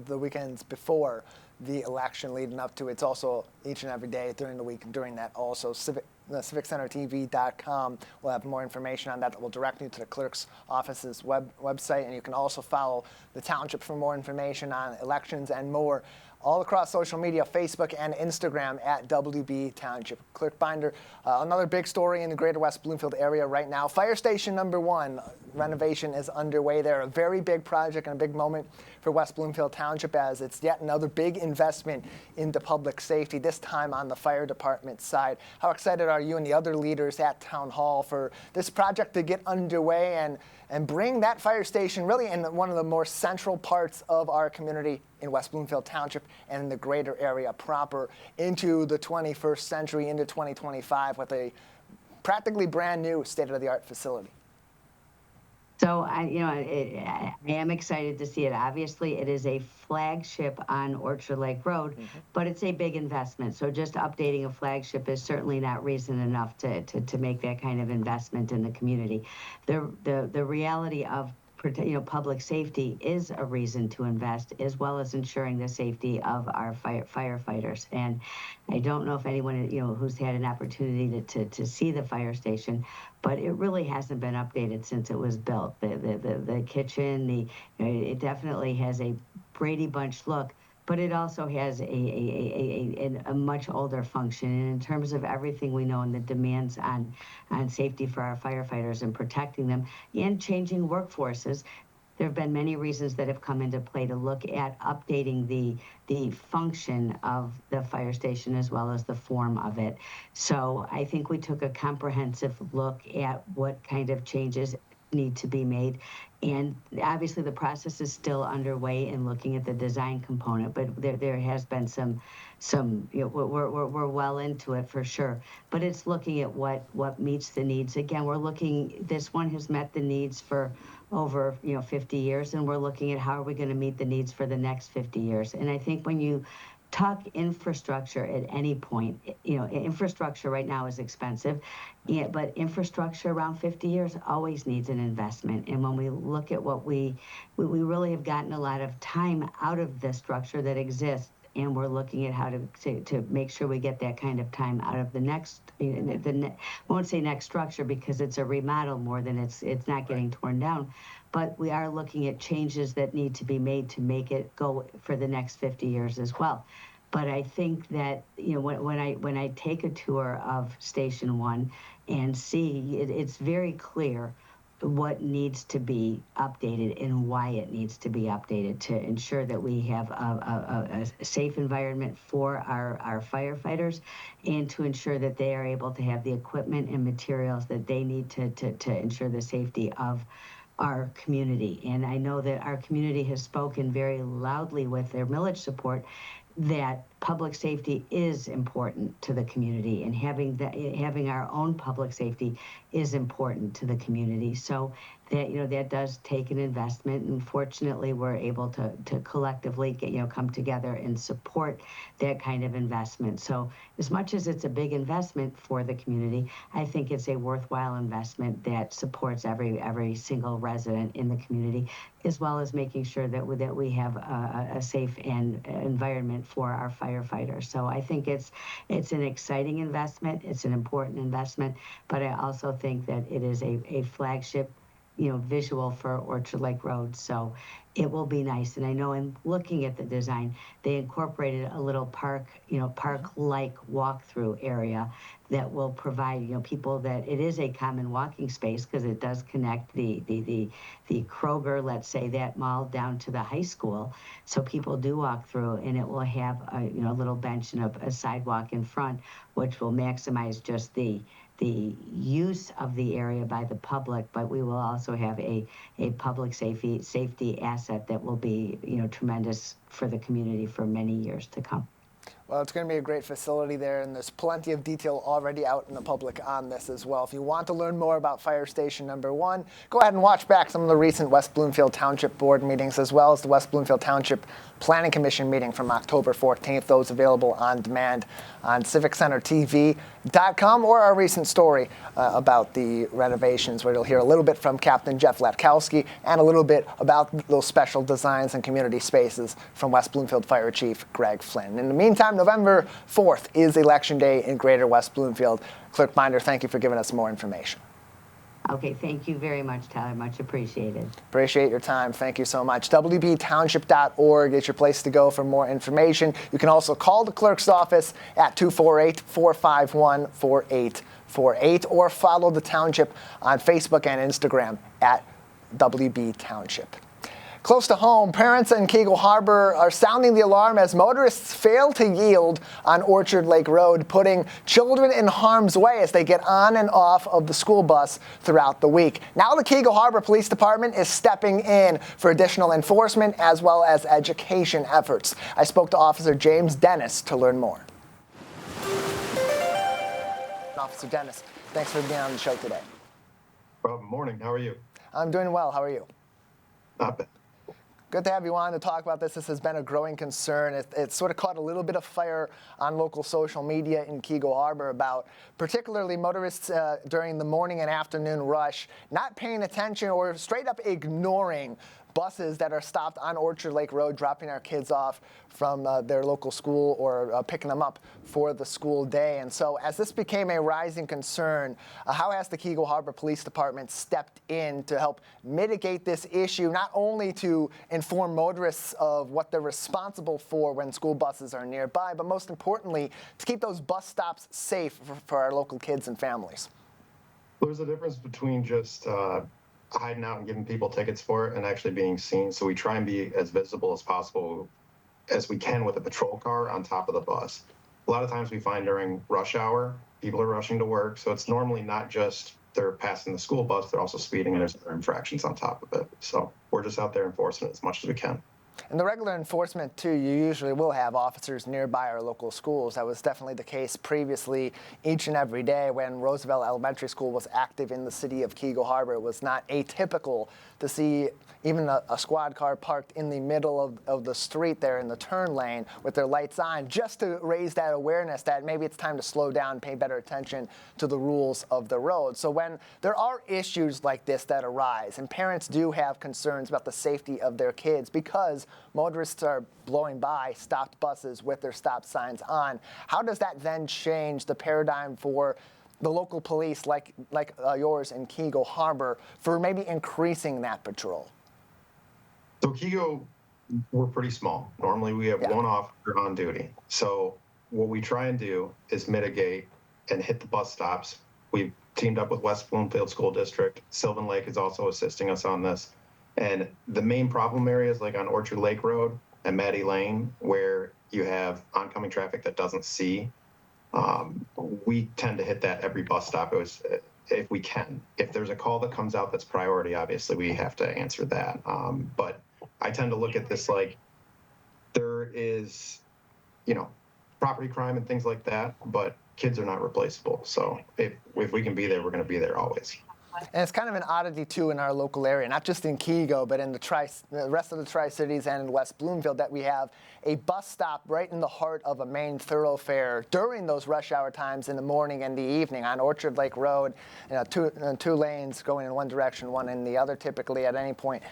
weekends before the election leading up to it. It's also each and every day during the week during that also. CivicCenterTV.com will have more information on that. That will direct you to the clerk's office's website, and you can also follow the township for more information on elections and more all across social media, Facebook and Instagram at WB Township. Clerk Binder, another big story in the greater West Bloomfield area right now. Fire Station number 1 renovation is underway there. A very big project and a big moment for West Bloomfield Township, as it's yet another big investment into public safety, this time on the fire department side. How excited are you and the other leaders at Town Hall for this project to get underway and bring that fire station really in one of the more central parts of our community in West Bloomfield Township and in the greater area proper into the 21st century, into 2025, with a practically brand new state-of-the-art facility? So I am excited to see it. Obviously, it is a flagship on Orchard Lake Road, but it's a big investment. So just updating a flagship is certainly not reason enough to make that kind of investment in the community. The reality of public safety is a reason to invest, as well as ensuring the safety of our firefighters. And I don't know if anyone who's had an opportunity to see the fire station, but it really hasn't been updated since it was built. The kitchen, it definitely has a Brady Bunch look, but it also has a much older function. And in terms of everything we know and the demands on safety for our firefighters and protecting them and changing workforces, there have been many reasons that have come into play to look at updating the function of the fire station as well as the form of it. So I think we took a comprehensive look at what kind of changes need to be made. And obviously the process is still underway in looking at the design component, but there has been some we're well into it for sure. But it's looking at what meets the needs. Again, this one has met the needs for over 50 years, and we're looking at how are we going to meet the needs for the next 50 years. And I think when you talk infrastructure at any point, infrastructure right now is expensive, but infrastructure around 50 years always needs an investment. And when we look at what we really have gotten a lot of time out of the structure that exists, and we're looking at how to make sure we get that kind of time out of the next, I won't say next structure because it's a remodel more than it's not getting torn down, but we are looking at changes that need to be made to make it go for the next 50 years as well. But I think that when I take a tour of Station 1 and see, it's very clear what needs to be updated and why it needs to be updated to ensure that we have a safe environment for our firefighters, and to ensure that they are able to have the equipment and materials that they need to ensure the safety of our community. And I know that our community has spoken very loudly with their millage support that public safety is important to the community, and having our own public safety is important to the community. So that that does take an investment, and fortunately we're able to collectively come together and support that kind of investment. So as much as it's a big investment for the community, I think it's a worthwhile investment that supports every single resident in the community, as well as making sure that we have a safe environment for our firefighters. So I think it's an exciting investment. It's an important investment, but I also think that it is a flagship, visual for Orchard Lake Road. So it will be nice. And I know in looking at the design, they incorporated a little park-like walkthrough area that will provide, people that it is a common walking space because it does connect the Kroger, let's say, that mall down to the high school. So people do walk through, and it will have a little bench and a sidewalk in front, which will maximize just the use of the area by the public, but we will also have a public safety asset that will be, tremendous for the community for many years to come. Well, it's going to be a great facility there, and there's plenty of detail already out in the public on this as well. If you want to learn more about Fire Station Number 1, go ahead and watch back some of the recent West Bloomfield Township Board meetings, as well as the West Bloomfield Township Planning Commission meeting from October 14th. Those available on demand on CivicCenterTV.com, or our recent story about the renovations, where you'll hear a little bit from Captain Jeff Latkowski and a little bit about those special designs and community spaces from West Bloomfield Fire Chief Greg Flynn. In the meantime, November 4th is Election Day in Greater West Bloomfield. Clerk Binder, thank you for giving us more information. Okay, thank you very much, Tyler. Much appreciated. Appreciate your time. Thank you so much. WBTownship.org is your place to go for more information. You can also call the clerk's office at 248-451-4848, or follow the township on Facebook and Instagram at WB Township. Close to home, parents in Keagle Harbor are sounding the alarm as motorists fail to yield on Orchard Lake Road, putting children in harm's way as they get on and off of the school bus throughout the week. Now the Keagle Harbor Police Department is stepping in for additional enforcement as well as education efforts. I spoke to Officer James Dennis to learn more. Officer Dennis, thanks for being on the show today. Good morning. How are you? I'm doing well. How are you? Not bad. Good to have you on to talk about this. This has been a growing concern. It sort of caught a little bit of fire on local social media in Keagle Harbor about particularly motorists during the morning and afternoon rush not paying attention or straight up ignoring buses that are stopped on Orchard Lake Road, dropping our kids off from their local school or picking them up for the school day. And so as this became a rising concern, how has the Keagle Harbor Police Department stepped in to help mitigate this issue, not only to inform motorists of what they're responsible for when school buses are nearby, but most importantly, to keep those bus stops safe for our local kids and families? There's a difference between just hiding out and giving people tickets for it and actually being seen. So we try and be as visible as possible as we can with a patrol car on top of the bus. A lot of times we find during rush hour, people are rushing to work. So it's normally not just they're passing the school bus, they're also speeding, and there's other infractions on top of it. So we're just out there enforcing it as much as we can. And the regular enforcement, too, you usually will have officers nearby our local schools. That was definitely the case previously each and every day when Roosevelt Elementary School was active in the city of Keagle Harbor. It was not atypical to see even a squad car parked in the middle of the street there in the turn lane with their lights on, just to raise that awareness that maybe it's time to slow down, pay better attention to the rules of the road. So when there are issues like this that arise, and parents do have concerns about the safety of their kids because motorists are blowing by stopped buses with their stop signs on, how does that then change the paradigm for the local police like yours in Keagle Harbor for maybe increasing that patrol? So Keagle, we're pretty small. Normally we have one officer on duty. So what we try and do is mitigate and hit the bus stops. We've teamed up with West Bloomfield School District. Sylvan Lake is also assisting us on this. And the main problem areas like on Orchard Lake Road and Maddie Lane, where you have oncoming traffic that doesn't see, we tend to hit that every bus stop if we can. If there's a call that comes out that's priority, obviously we have to answer that. But I tend to look at this like there is, property crime and things like that, but kids are not replaceable. So if we can be there, we're going to be there always. And it's kind of an oddity, too, in our local area, not just in Keagle, but in the rest of the Tri-Cities and in West Bloomfield, that we have a bus stop right in the heart of a main thoroughfare during those rush hour times in the morning and the evening on Orchard Lake Road, two lanes going in one direction, one in the other, typically at any point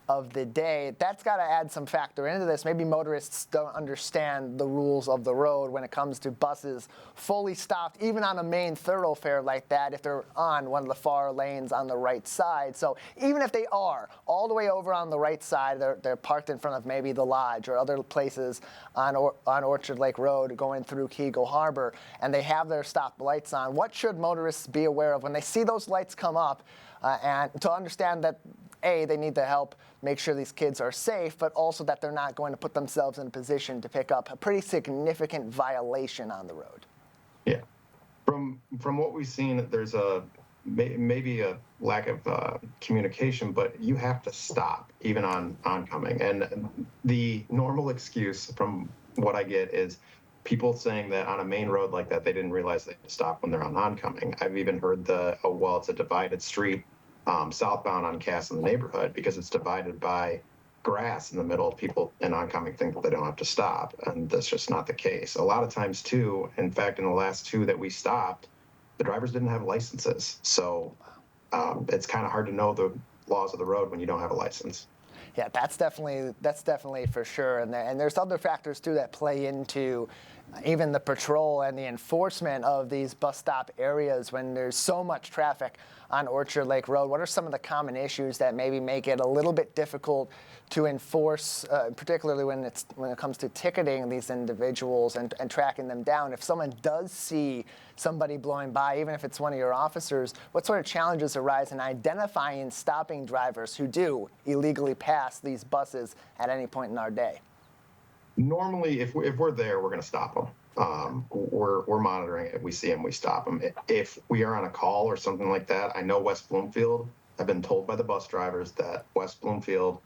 of the day. That's got to add some factor into this. Maybe motorists don't understand the rules of the road when it comes to buses fully stopped, even on a main thoroughfare like that, if they're on one of the far lanes on the right side. So even if they are all the way over on the right side, they're parked in front of maybe the Lodge or other places on Orchard Lake Road going through Keego Harbor, and they have their stop lights on. What should motorists be aware of when they see those lights come up, and to understand that A, they need to help make sure these kids are safe, but also that they're not going to put themselves in a position to pick up a pretty significant violation on the road? Yeah. From what we've seen, there's maybe a lack of communication, but you have to stop even on oncoming. And the normal excuse from what I get is people saying that on a main road like that, they didn't realize they had to stop when they're on oncoming. I've even heard well, it's a divided street southbound on Cass in the neighborhood because it's divided by grass in the middle. People in oncoming think that they don't have to stop, and that's just not the case. A lot of times too, in fact, in the last two that we stopped, the drivers didn't have licenses. So it's kind of hard to know the laws of the road when you don't have a license. Yeah, that's definitely for sure. And there's other factors too that play into even the patrol and the enforcement of these bus stop areas when there's so much traffic on Orchard Lake Road. What are some of the common issues that maybe make it a little bit difficult to enforce, particularly when it comes to ticketing these individuals and tracking them down? If someone does see somebody blowing by, even if it's one of your officers, what sort of challenges arise in identifying and stopping drivers who do illegally pass these buses at any point in our day? Normally, if we're there, we're going to stop them. We're monitoring it. If we see them, we stop them. If we are on a call or something like that, I know West Bloomfield, I've been told by the bus drivers that West Bloomfield,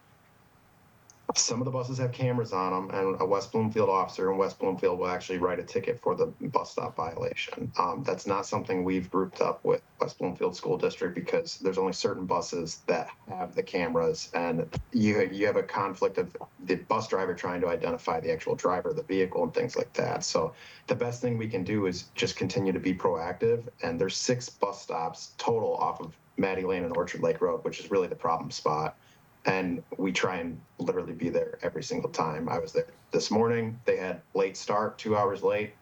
some of the buses have cameras on them, and a West Bloomfield officer in West Bloomfield will actually write a ticket for the bus stop violation. That's not something we've grouped up with West Bloomfield School District because there's only certain buses that have the cameras, and you have a conflict of the bus driver trying to identify the actual driver of the vehicle and things like that. So the best thing we can do is just continue to be proactive, and there's 6 bus stops total off of Maddie Lane and Orchard Lake Road, which is really the problem spot. And we try and literally be there every single time. I was there this morning. They had late start, 2 hours late.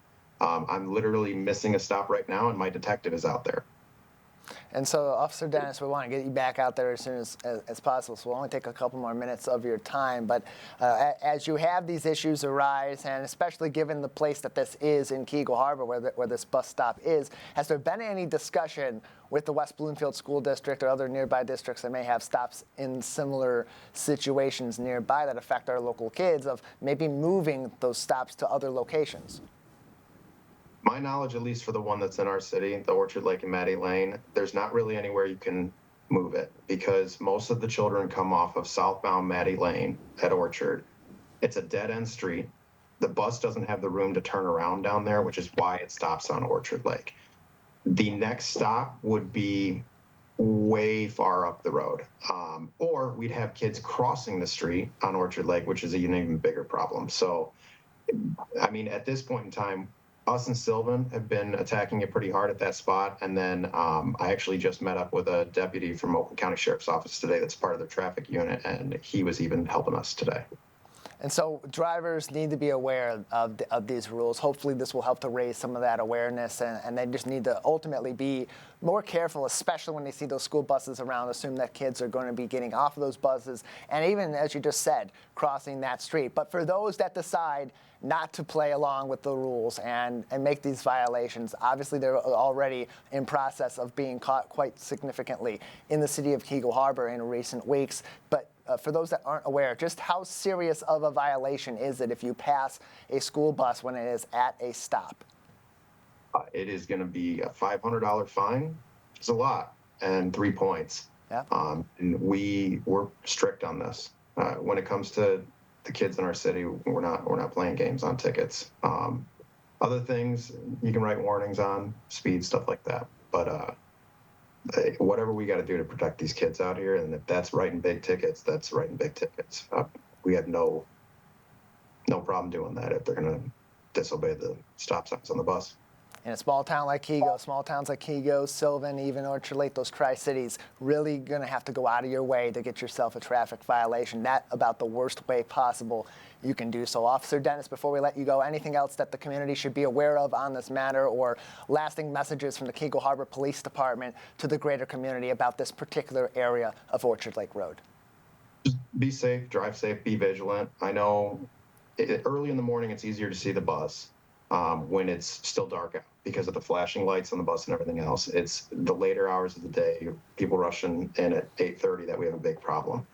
I'm literally missing a stop right now, and my detective is out there. And so, Officer Dennis, we want to get you back out there as soon as possible, so we'll only take a couple more minutes of your time. But as you have these issues arise, and especially given the place that this is in Keego Harbor, where this bus stop is, has there been any discussion with the West Bloomfield School District or other nearby districts that may have stops in similar situations nearby that affect our local kids of maybe moving those stops to other locations? My knowledge, at least for the one that's in our city, the Orchard Lake and Maddie Lane, there's not really anywhere you can move it because most of the children come off of southbound Maddie Lane at Orchard. It's a dead-end street. The bus doesn't have the room to turn around down there, which is why it stops on Orchard Lake. The next stop would be way far up the road, or we'd have kids crossing the street on Orchard Lake, which is an even bigger problem. So, I mean, at this point in time, us and Sylvan have been attacking it pretty hard at that spot. And then I actually just met up with a deputy from Oakland County Sheriff's Office today that's part of their traffic unit, and he was even helping us today. And so drivers need to be aware of these rules. Hopefully this will help to raise some of that awareness, and they just need to ultimately be more careful, especially when they see those school buses around, assume that kids are going to be getting off of those buses, and even, as you just said, crossing that street. But for those that decide not to play along with the rules and make these violations, obviously they're already in process of being caught quite significantly in the city of Keego Harbor in recent weeks. But for those that aren't aware, just how serious of a violation is it if you pass a school bus when it is at a stop? It is going to be a $500 fine. It's a lot, and 3 points. Yeah. And we're strict on this. When it comes to the kids in our city, we're not playing games on tickets. Other things you can write warnings on, speed, stuff like that. But whatever we got to do to protect these kids out here, and if that's writing big tickets, that's writing big tickets. We have no problem doing that if they're going to disobey the stop signs on the bus. In a small town like Kego, small towns like Kego, Sylvan, even Orchard Lake, those Tri-Cities, really going to have to go out of your way to get yourself a traffic violation. That about the worst way possible you can do so. Officer Dennis, before we let you go, anything else that the community should be aware of on this matter, or lasting messages from the Kego Harbor Police Department to the greater community about this particular area of Orchard Lake Road? Just be safe, drive safe, be vigilant. I know early in the morning it's easier to see the bus when it's still dark out because of the flashing lights on the bus and everything else. It's the later hours of the day, people rushing in at 8:30, that we have a big problem.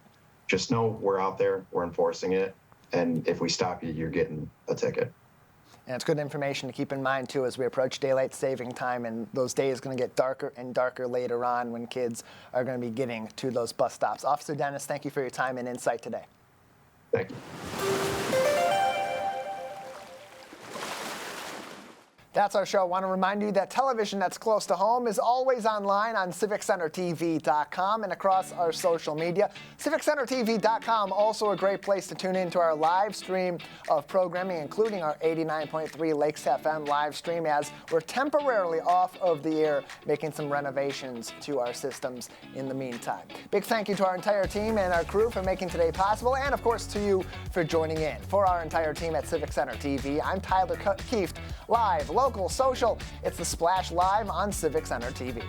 Just know we're out there, we're enforcing it, and if we stop you, you're getting a ticket. And it's good information to keep in mind, too, as we approach daylight saving time, and those days are going to get darker and darker later on when kids are going to be getting to those bus stops. Officer Dennis, thank you for your time and insight today. Thank you. That's our show. I want to remind you that television that's close to home is always online on CivicCenterTV.com and across our social media. CivicCenterTV.com, also a great place to tune in to our live stream of programming, including our 89.3 Lakes FM live stream, as we're temporarily off of the air, making some renovations to our systems in the meantime. Big thank you to our entire team and our crew for making today possible, and of course to you for joining in. For our entire team at Civic Center TV, I'm Tyler Kieft, live, local, social. It's the Splash Live on Civic Center TV.